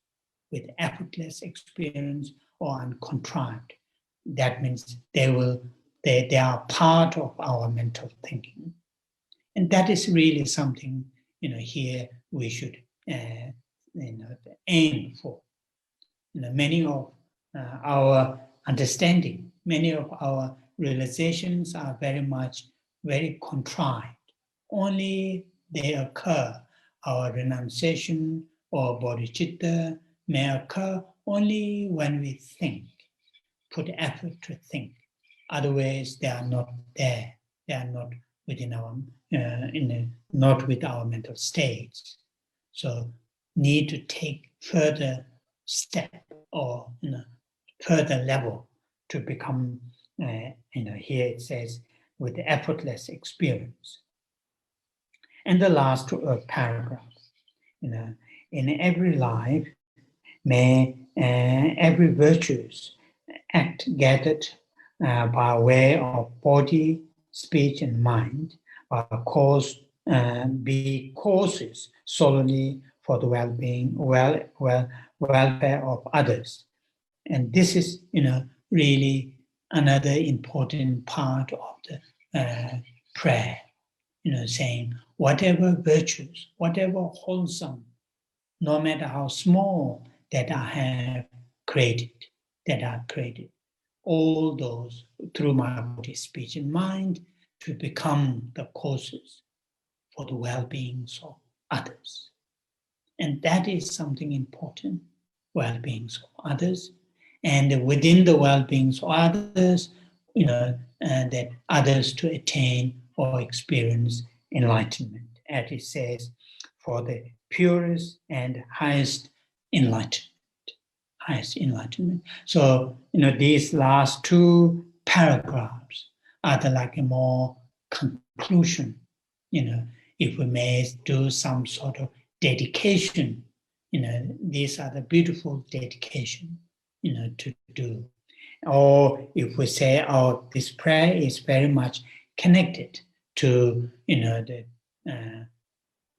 With effortless experience or uncontrived. That means they are part of our mental thinking. And that is really something, here we should aim for. Many of our understanding, many of our realizations are very contrived. Only they occur. Our renunciation or bodhicitta may occur only when we think, put effort to think. Otherwise, they are not there. They are not within our, not with our mental states. So, need to take further step or further level to become, here it says, with effortless experience. And the last paragraph, in every life, may every virtues act gathered by way of body, speech, and mind, be causes solely for the well-being, welfare of others. And this is, really another important part of the prayer, saying whatever virtues, whatever wholesome, no matter how small, that I have created, all those through my body, speech, and mind to become the causes for the well-being of others. And that is something important, well-being of others. And within the well-being of others, that others to attain or experience enlightenment, as it says, for the purest and highest enlightenment. So, these last two paragraphs are like a more conclusion. If we may do some sort of dedication, these are the beautiful dedication, to do. Or if we say, this prayer is very much connected to,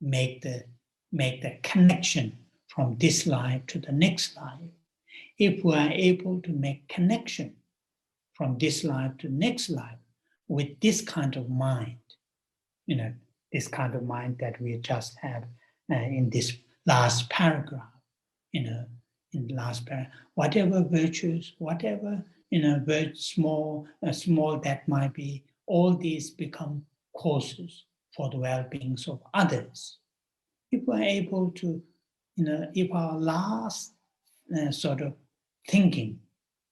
make the connection from this life to the next life. If we are able to make connection from this life to next life with this kind of mind, this kind of mind that we just have in this last paragraph, in the last paragraph, whatever virtues, whatever, small that might be, all these become causes for the well-being of others. If we're able to, if our last sort of thinking,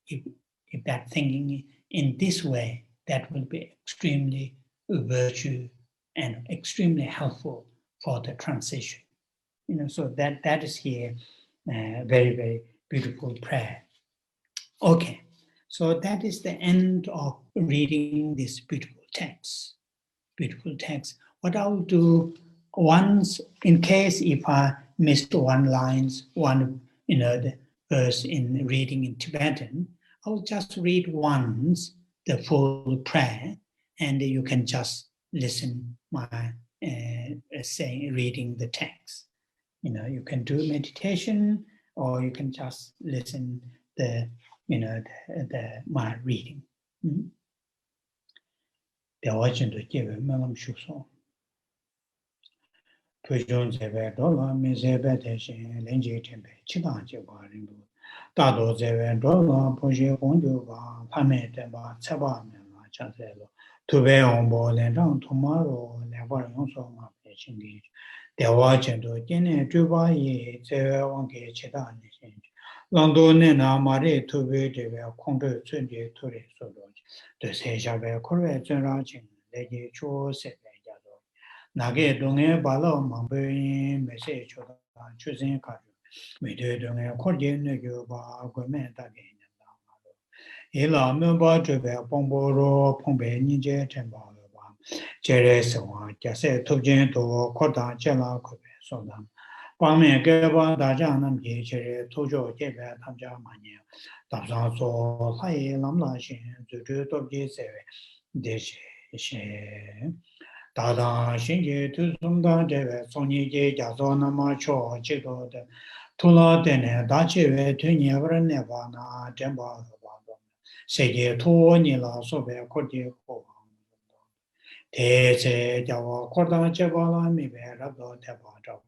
if that thinking in this way, that will be extremely virtue and extremely helpful for the transition. So that is here very, very beautiful prayer. Okay, so that is the end of reading this beautiful text. What I'll do once, in case if I missed one the verse in reading in Tibetan, I'll just read once the full prayer, and you can just listen my reading the text. You can do meditation, or you can just listen my reading. Pujon zebe dola mi zebe deshin lenji tempe chidang jeba rindu. Dado zebe dola poje gongju ba pame temba tseba me ma chazelo. Tube ombo lenjang tomaro lebar yongso ma pe chingi. Dewa chendo jene juba yi zebe wange chidang nishin. Lando nena mare tube debe kongde zunje turi sodo. De se shabe korwe zunra ching leji chuo sebe. Nage donge bala mambe mese choda chuzen kaju mede donge korje negyo ba gome ta ge nyanda malo ela me ba jebe pombo ro pombe ninje temba ba jere sewa jase tobjen to koda jela ko be soda pame ge ba da ja nam ge jere tojo jebe tamja manye da sa so lai lam la shin zu zu tobje sewe de she 다다 신제 두송다 제베 송니제 자소 나마 초 지도데 토라데네 다체베 되니버네 바나 템바 바도 세계 토니라 소베 코디고 대제 자와 코다 제바라 미베라도 대바도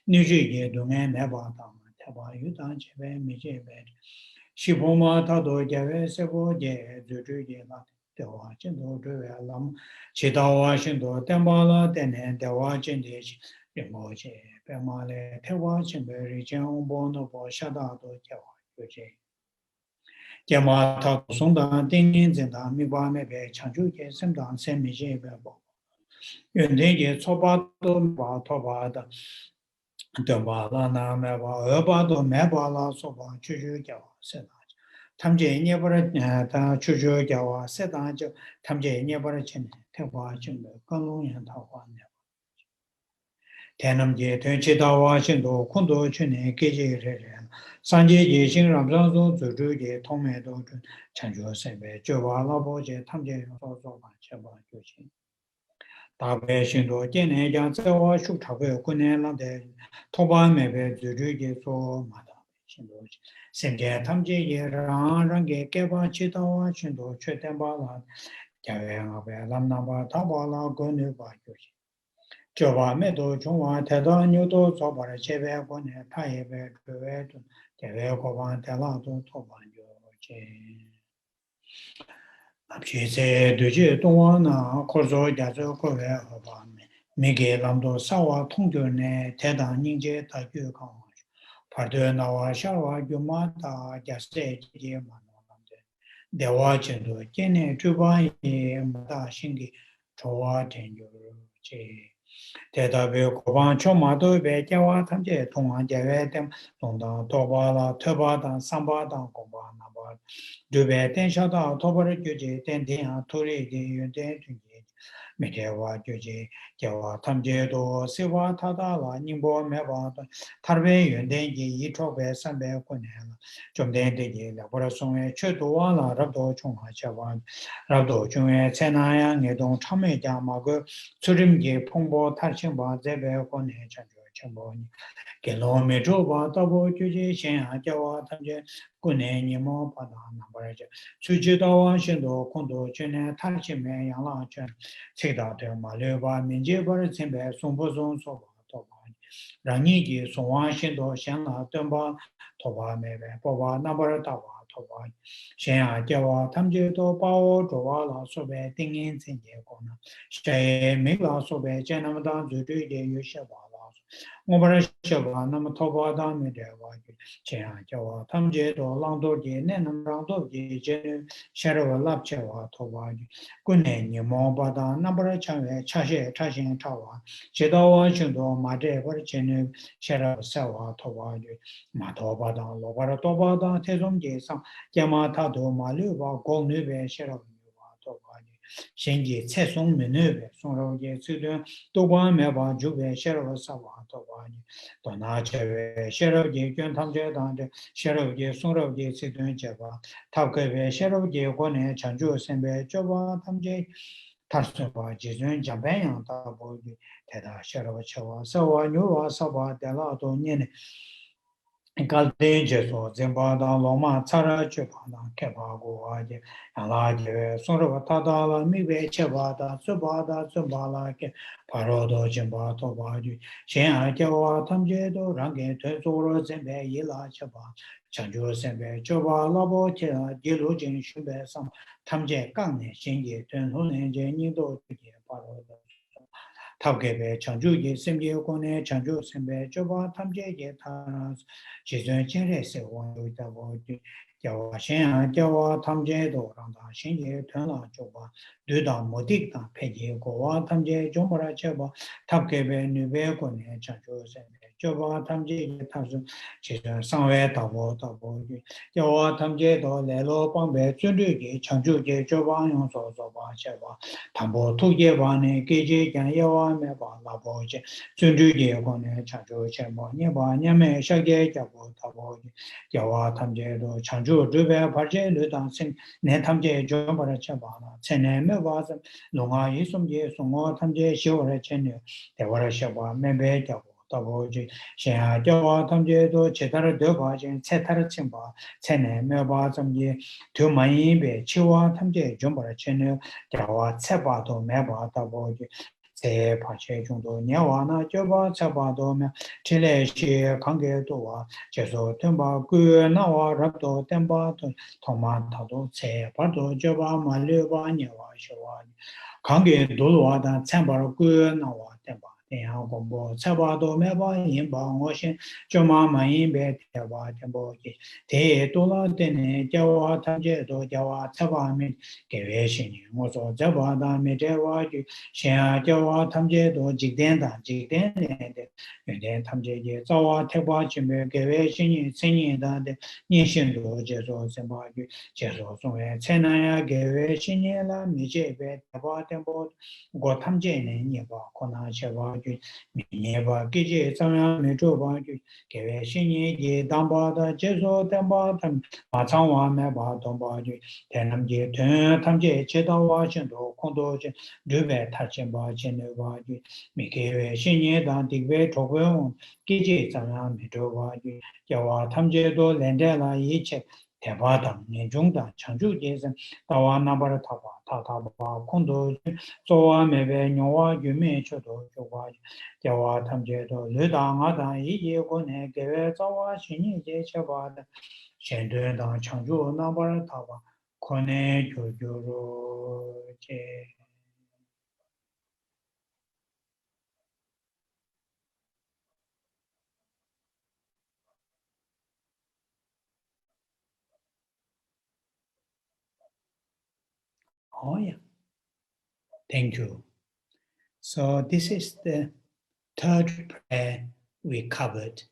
니지게 동에 내바다 대바 유다 제베 미제베 시보마 다도 제베 세보제 주주제나 Dewa Chinto Dreve Lam Chidawa Shinto Tembala Tenen Dewa Chindish Rinpoche Pemale Tewa Chimberi Chen Bono Bo Shada Do Dewa Yuji Jama Ta Songdan Dingin Zindan Miba Mebe Chanchu Ke Simdan Semi Jebe Bo Yundenje Choba Do Miba Toba Da Deba La Na Meba Eba Do Meba La Soba Chuchu Jawa Seda 탐제 예버를 다 추주 겨와 세다죠 탐제 예버를 친 태화 좀 건롱연 타화네 대남제 대치다와 신도 콘도 춘에 계제를 산제 예신 ram상도 주주제 통매도 찬조 세배 저와라 보제 탐제 소소 받쳐 봐 주신 다배 신도 제네 장서와 숙탑의 군내란데 토반매배 주주제 소마다 신도 생계 탐지예랑랑게 개바 치다와 신도 최대바라 자외하베 람나바 타바라 고네바 요시 저바메도 중화 대단요도 저바라 제배고네 타예베 그외도 제배고반 대라도 토반요 제 앞시세 되지 동화나 코조 야저 거외 하바메 미게 람도 사와 통교네 대단 인제 다교강 파르드 나와 샤와 규마다 자세 지마노란데 대화전도 제네 주바이 마다 신기 좋아 된요제 대답에 고반 초마도 배자와 탐제 통한 제외 등 동다 도바라 터바다 삼바다 공바나바 두배 텐샤다 토바를 규제 텐텐아 토리제 윤대 중제 메제와 규제 제와 탐제도 세와 타다라 님보 메바다 타르베 윤대지 이초배 삼배 권해라 좀 된대지 라보라송에 최도와라 랍도 총하자와 랍도 중에 세나야 내동 참매자 마그 수림제 풍보 탈신바 제배 권해 전조 전보니 킬로미터바 더보 규제 신하자와 탐제 군내 니모 바다나 버저 수지도와 신도 콘도 전에 탈신매 양라전 세다들 말려바 민제벌 쳔배 송보송 소바 도바 라니지 송와 신도 샹나 덤바 도바 매배 보바 나버다 도바 신하자와 탐제도 바오 조와라 소배 띵인 생제고나 셰 메라 소배 제나마다 주주제 유셔바 오버를 셔바 나무 토바다 메데와 제하자와 탐제도 랑도제 내남랑도제 제 샤르와 랍체와 토바지 군내 니모바다 나버를 차에 차셰 차신 차와 제도와 신도 마제 버체네 샤르 사와 토바지 마토바다 로바라 토바다 태종제상 야마타도 말류바 공뇌베 샤르와 토바지 신기 최송 메뉴베 송로제 수도 도관 매바 주베 샤르와 사와 토바니 도나체베 샤르제 견 탐제단데 샤르제 송로제 시든 제바 탑케베 샤르제 권에 전주 선배 저바 탐제 타르소바 지준 자배양 다보기 대다 샤르와 차와 사와 뉴와 사바 데라도 니네 갈대제소 젠바다 로마 차라주바다 케바고 아제 알라제 소르바타다라 미베 체바다 수바다 수발라케 바로도 젠바토 바주 셴아제와 탐제도 랑게 되소로 젠베 일라체바 chanju senpe choba labo che jilu jing shunpe sam tamje kangne shenje tenho nenje nido tuye paro tabgebe chanju ye semje kone chanju senpe choba tamje ye taras jizun chenre se wanyu tabo jawa shen jawa tamje do rangda shenje tenla choba duda modik da peje gowa tamje jombara cheba tabgebe nube kone chanju senpe choba tamje ye tasu jizun sangwe tabo tabo jawa tamje do lelo pangbe zundu ye chanju ye choba yung so so ba cheba tambo tuye bane geje jan yawa me ba labo je zundu ye kone chanju cheba nyeba nyame shage jabo tabo jawa tamje do chanju rube parje ludan sin ne tamje jombara cheba na chene me ba longa yisum ye songo tamje shiwara chene dewara sheba mebe jabo taboji shen jawa tamje do chedar de ba jen chetar chimba chene me ba zamje tu mai be chiwa tamje jombara chene jawa cheba do me ba taboji Se pache junto nyawana joba chaba dome chile shi kange dowa jeso tenpa gu nawa rabdo tenpa toma tado se pardo joba maleba nyawa shiwa kange dolwa dan tenpa gu nawa tenpa tenha gombo chaba dome ba yinba ngoshin joma ma yinbe teba tenpo ki te dola tene jawa tamje do jawa chaba min gewe shini ngoso jaba dan me dewa ju Shen Jawa Tamje do Jigden Dan Jigden de Yuen Tamje Ye Zawa Tekwa Chimbe Gewe Shinyi Senyi Dan de Ninshin do Jeso Semba Yu Jeso Songwe Tsenaya Gewe Shinyi La Mije Be Tekwa Tempo Go Tamje Ne Nyeba Kona Sheba Yu Nyeba Gije Samya Mejo Ba Yu Gewe Shinyi Ye Damba Da Jeso Temba Tam Ma Changwa Me Ba Domba Yu Tenam Je Ten Tamje Chedawa Shendo Kondo Dube Tachenba Cheneva, Mike, Shinye, Dantigwe, Tokyo, Giji, Zana, Mitova, Yawa, Tamjedo, Lendela, Yiche, Tevada, Nijungda, Chanju Jason, Tawa Nabara Taba, Tataba, Kondo, Soa, Mebe, Noa, Yume, Chodo, Jowa, Yawa, Tamjedo, Luda, Ada, Yi, Gone, Gave, Zawa, Shinye, Chabada, Shendu, Chanju, Nabara Taba, Kone, Jojoro, Oh, yeah. Thank you. So this is the third prayer we covered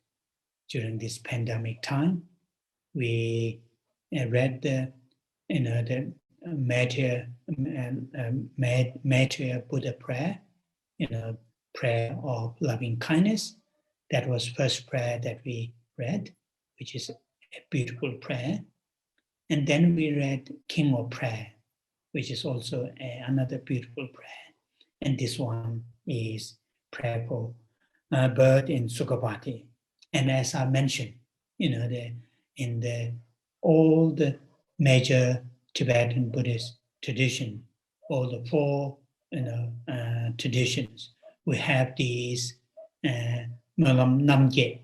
during this pandemic time. We read the Maitreya Buddha prayer, prayer of loving kindness. That was first prayer that we read, which is a beautiful prayer. And then we read King of Prayer, which is also another beautiful prayer. And this one is prayer for birth in Sukhavati. And as I mentioned, in the old major Tibetan Buddhist tradition, all the four traditions, we have these namge,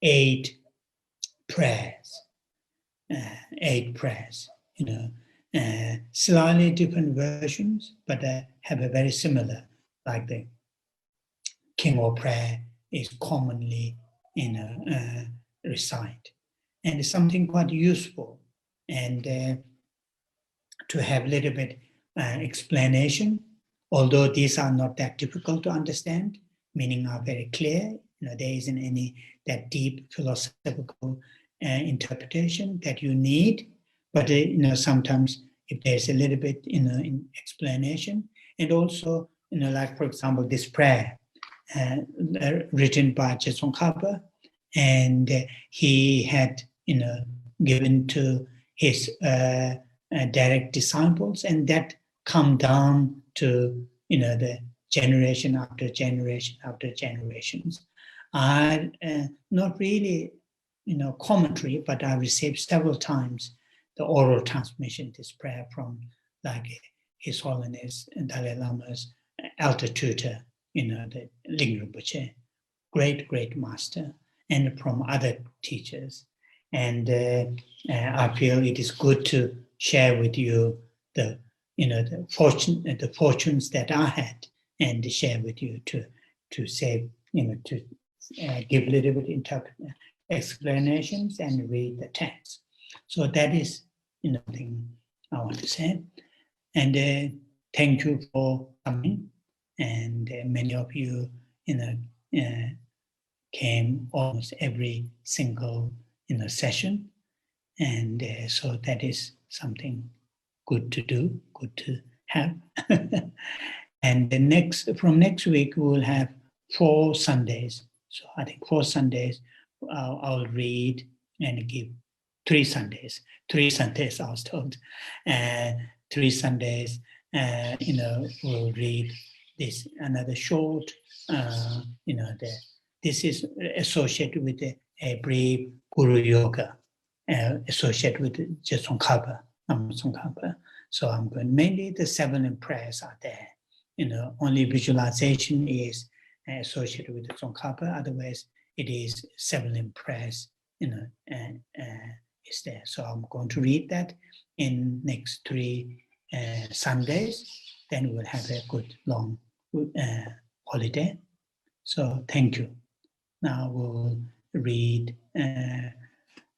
8 prayers. 8 prayers, slightly different versions, but have a very similar, like the King of Prayer is commonly recite. And it's something quite useful, and to have a little bit explanation, although these are not that difficult to understand, meaning are very clear. There isn't any that deep philosophical interpretation that you need, but sometimes if there's a little bit in explanation, and also like for example this prayer written by Geshe, and he had given to his direct disciples, and that come down to the generation after generation after generations. I not really commentary, but I received several times the oral transmission this prayer from like His Holiness and Dalai Lama's elder tutor, the Ling Rinpoche, great master, and from other teachers. And I feel it is good to share with you the fortunes that I had, and share with you to say to give a little bit explanations and read the text. So that is thing I want to say. And thank you for coming. And many of you came almost every single session, and so that is something good to do, good to have. And from next week we will have 4 Sundays. So I think 4 Sundays I'll read and give 3 Sundays. 3 Sundays I was told. 3 Sundays, we'll read this another short. This is associated with a brief Guru Yoga, associated with Geshe Tashi. So I'm going, mainly the 7 prayers are there. only visualization is associated with the Tsongkhapa. Otherwise, it is seven impressed, and is there. So I'm going to read that in next 3 Sundays. Then we'll have a good long holiday. So thank you. Now we'll read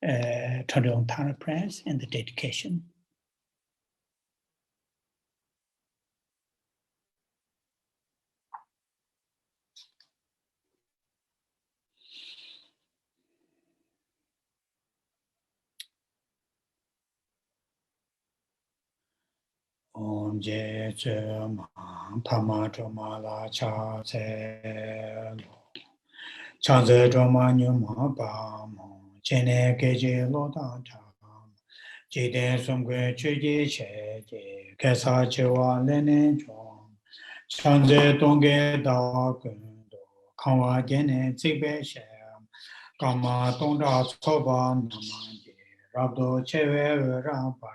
Todong Tara prayers and the dedication. Om Je Tse Pama Choma La Cha Tse Lo Cha Tse Choma Nyuma Pa Mo Chene Keje Lo Da Cha Ji Den Sum Kwe Chu Ji Che Ji Kesa Che Wa Le Ne Chom Cha Tse Tong Ge Da Kun Do Kan Wa Gene Tzik Be Shem Kama Tong Da Tso Ba Nama Ji Rab Do Che We Ra Pa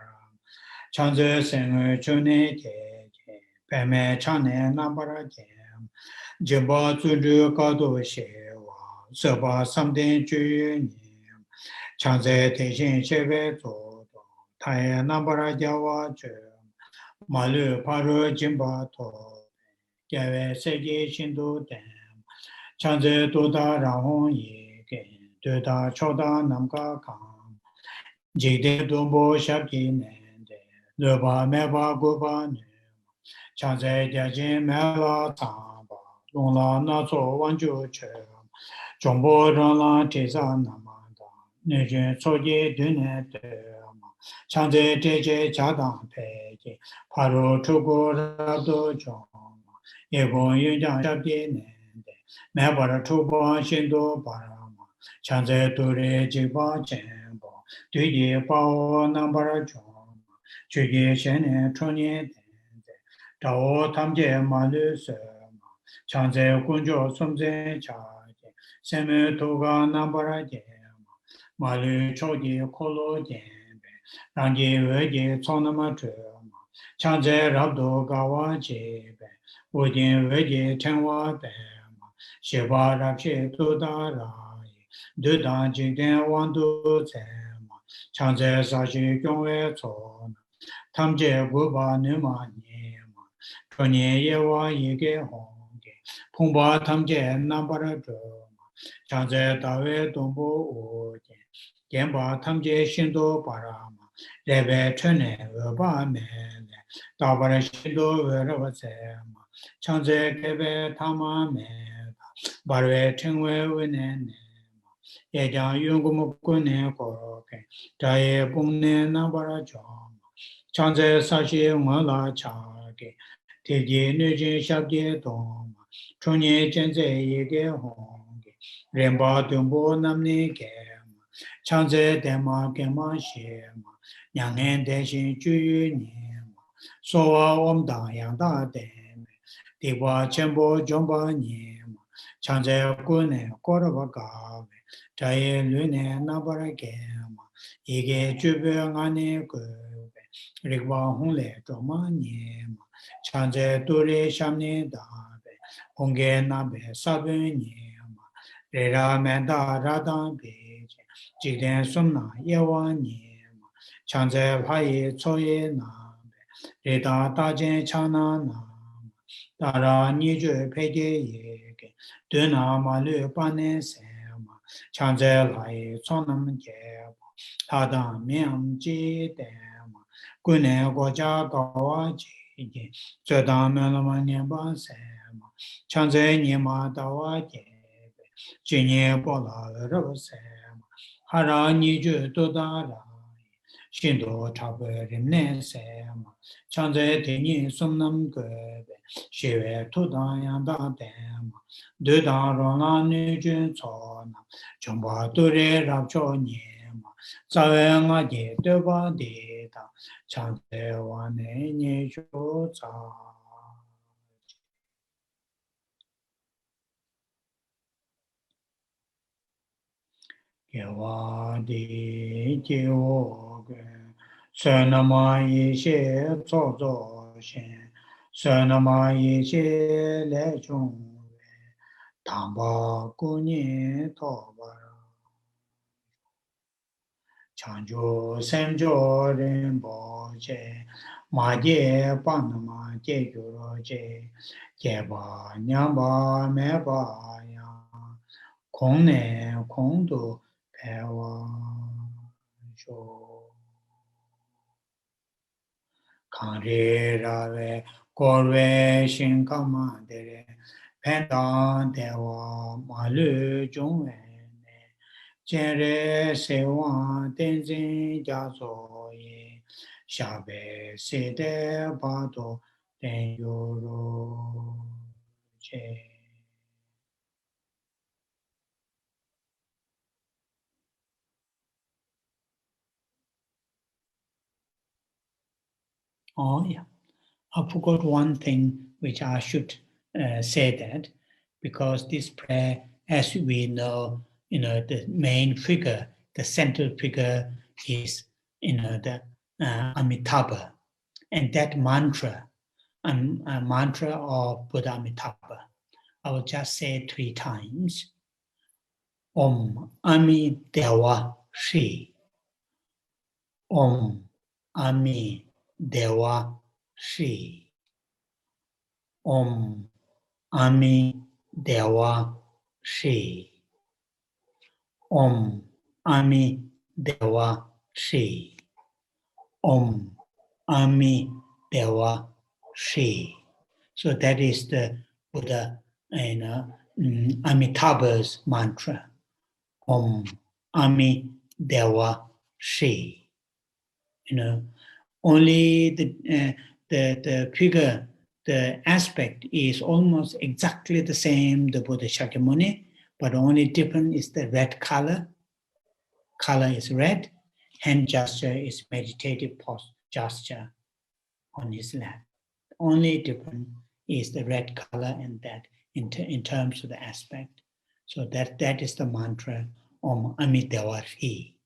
Chanze Seng Chune Che Peme Chane Nambara Jem Jimba Tsudu Kado She Wa Seba Samden Ju Nim Chanze Teshin Shebe Zo Taya Nambara Jawa Jem Malu Paru Jimba To Gyawe Seji Shindu Dem Chanze Doda Rahon Yi Gen Doda Choda Namka Kam Jigde Dumbo Shabji Ne Le ba me ba gu ba ne Chan zai jia jin me la tang ba Long la na zo wan ju che Zhong bo rong la ti sa na ma da Ne jun so ji du ne de ma Chan zai te je jia dang pe ji Pa ru chu gu ra do zhong ma Ye gong yun jiang shab ji ne de Me ba ra chu bo xin do ba ra ma Chan zai du re ji ba jen bo Du ji ba o na ba ra zhong Chüge shene chonye tenze, Tao tamje malu se ma, Chanze kunjo somze chaje, Seme toga nambara je ma, Malu choji kolo jenbe, Rangi weje tsonama che ma, Chanze rabdo gawa jebe, Ujin weje tenwa be ma, Sheba rabshe tuda raye, Dudan jingden wandu ze ma, Chanze sashi kyongwe tsona, Tamje guba nima nyema, chonye yewa yege honge, pungpa tamje nambara zhoma, chanze dawe dombo oje, genpa tamje shindo parama, rebe chone weba mene, dabara shindo weraba sema, chanze kebe tama mena, barwe chengwe wene nema, yejang yungumu kune koroke, jaye pungne nambara zhoma, Chanze sashi ngala chage, teji nujin shabje doma, chonye chenze yege honge, remba dumbo namni gema, chanze dema gema shema, nyangen deshin juyu nyema, sowa omda yangda deme, diwa chenpo jomba nyema, chanze kune koraba gawe, chaye lune nabara gema, yege jube ngane gwe, Rigwa Hongle Doma Nyema, Chanze Dure Shamni Dabe, Hongge Nabe Sabe Nyema, Rera Menda Radha Beje, Jigden Sumna Yewa Nyema, Chanze Bhaye Tsoye Nabe, Reda Dajen Chana Nama, Dara Niju Pege Yege, Duna Malu Pane Sema, Chanze Bhaye Tsonam Jeba, Tada Miam Ji Dema, Gune Goja Gawa Ji, Zedam Melama Nyeba Sema, Chanze Nyema Dawa Jebe, Jinye Bola Rava Sema, Hara Niju Dodara, Shindo Chabe Rimne Sema, Chanze Tini Sumnam Gebe, Shive Tudan Yanda Dema, Dudan Rona Nijun Tsona, Chumba Dure Rabcho Nyema, Zawe Nga Je Deba Deda, Chante Wane Nishu Tsa. Gewa Di Jiwo Ge, Senama Yishe Tso Zo Shen, Sanama Yeche Lechung Tamba Kunye Tobara Chanjo Semjo Rinpoche Maje Panama Jeguro Jeba Nyamba Meba Ya Kone Kondo Pewa Jo Kanre Rave Korwe Shinkama Dere Pendan Dewa Malu Jungwe Jere Sewa Tenzin Jazo Ye Shabe Sede Bado Den Yoro Che. Oh yeah, I forgot one thing which I should say that, because this prayer, as we know, the main figure, the central figure is, the Amitabha, and that mantra, mantra of Buddha Amitabha, I will just say 3 times. Om Ami Dewa Shri. Om Ami Dewa Shri. Om Ami Dewa Shri. Om Ami Dewa Shri. Om Ami Dewa Shri. So that is the Buddha Amitabha's mantra. Om Ami Dewa Shri. Only the figure, the aspect is almost exactly the same, the Buddha Shakyamuni, but only different is the red color. Color is red. Hand gesture is meditative pose gesture on his lap. Only different is the red color and that in terms of the aspect. So that is the mantra Om Amitabha Shri.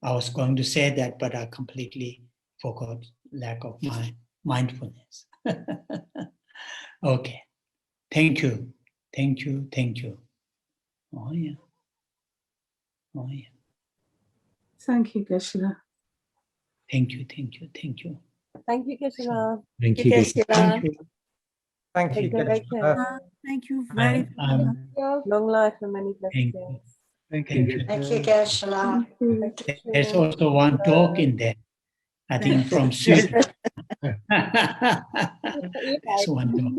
I was going to say that, but I completely forgot, lack of my mindfulness. Okay. Thank you. Thank you. Thank you. Oh, yeah. Oh, yeah. Thank you, Geshe. Thank you. Thank you. Thank you. Thank you, Geshe. Thank you, Geshe. Thank you. Thank you. Thank you very much. Long life and many Thank blessings. you. Thank Thank you. you. Thank you, Geshe. Thank you. There's also one dog in there, I think from Sweden. There's one dog.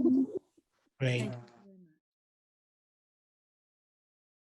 Great.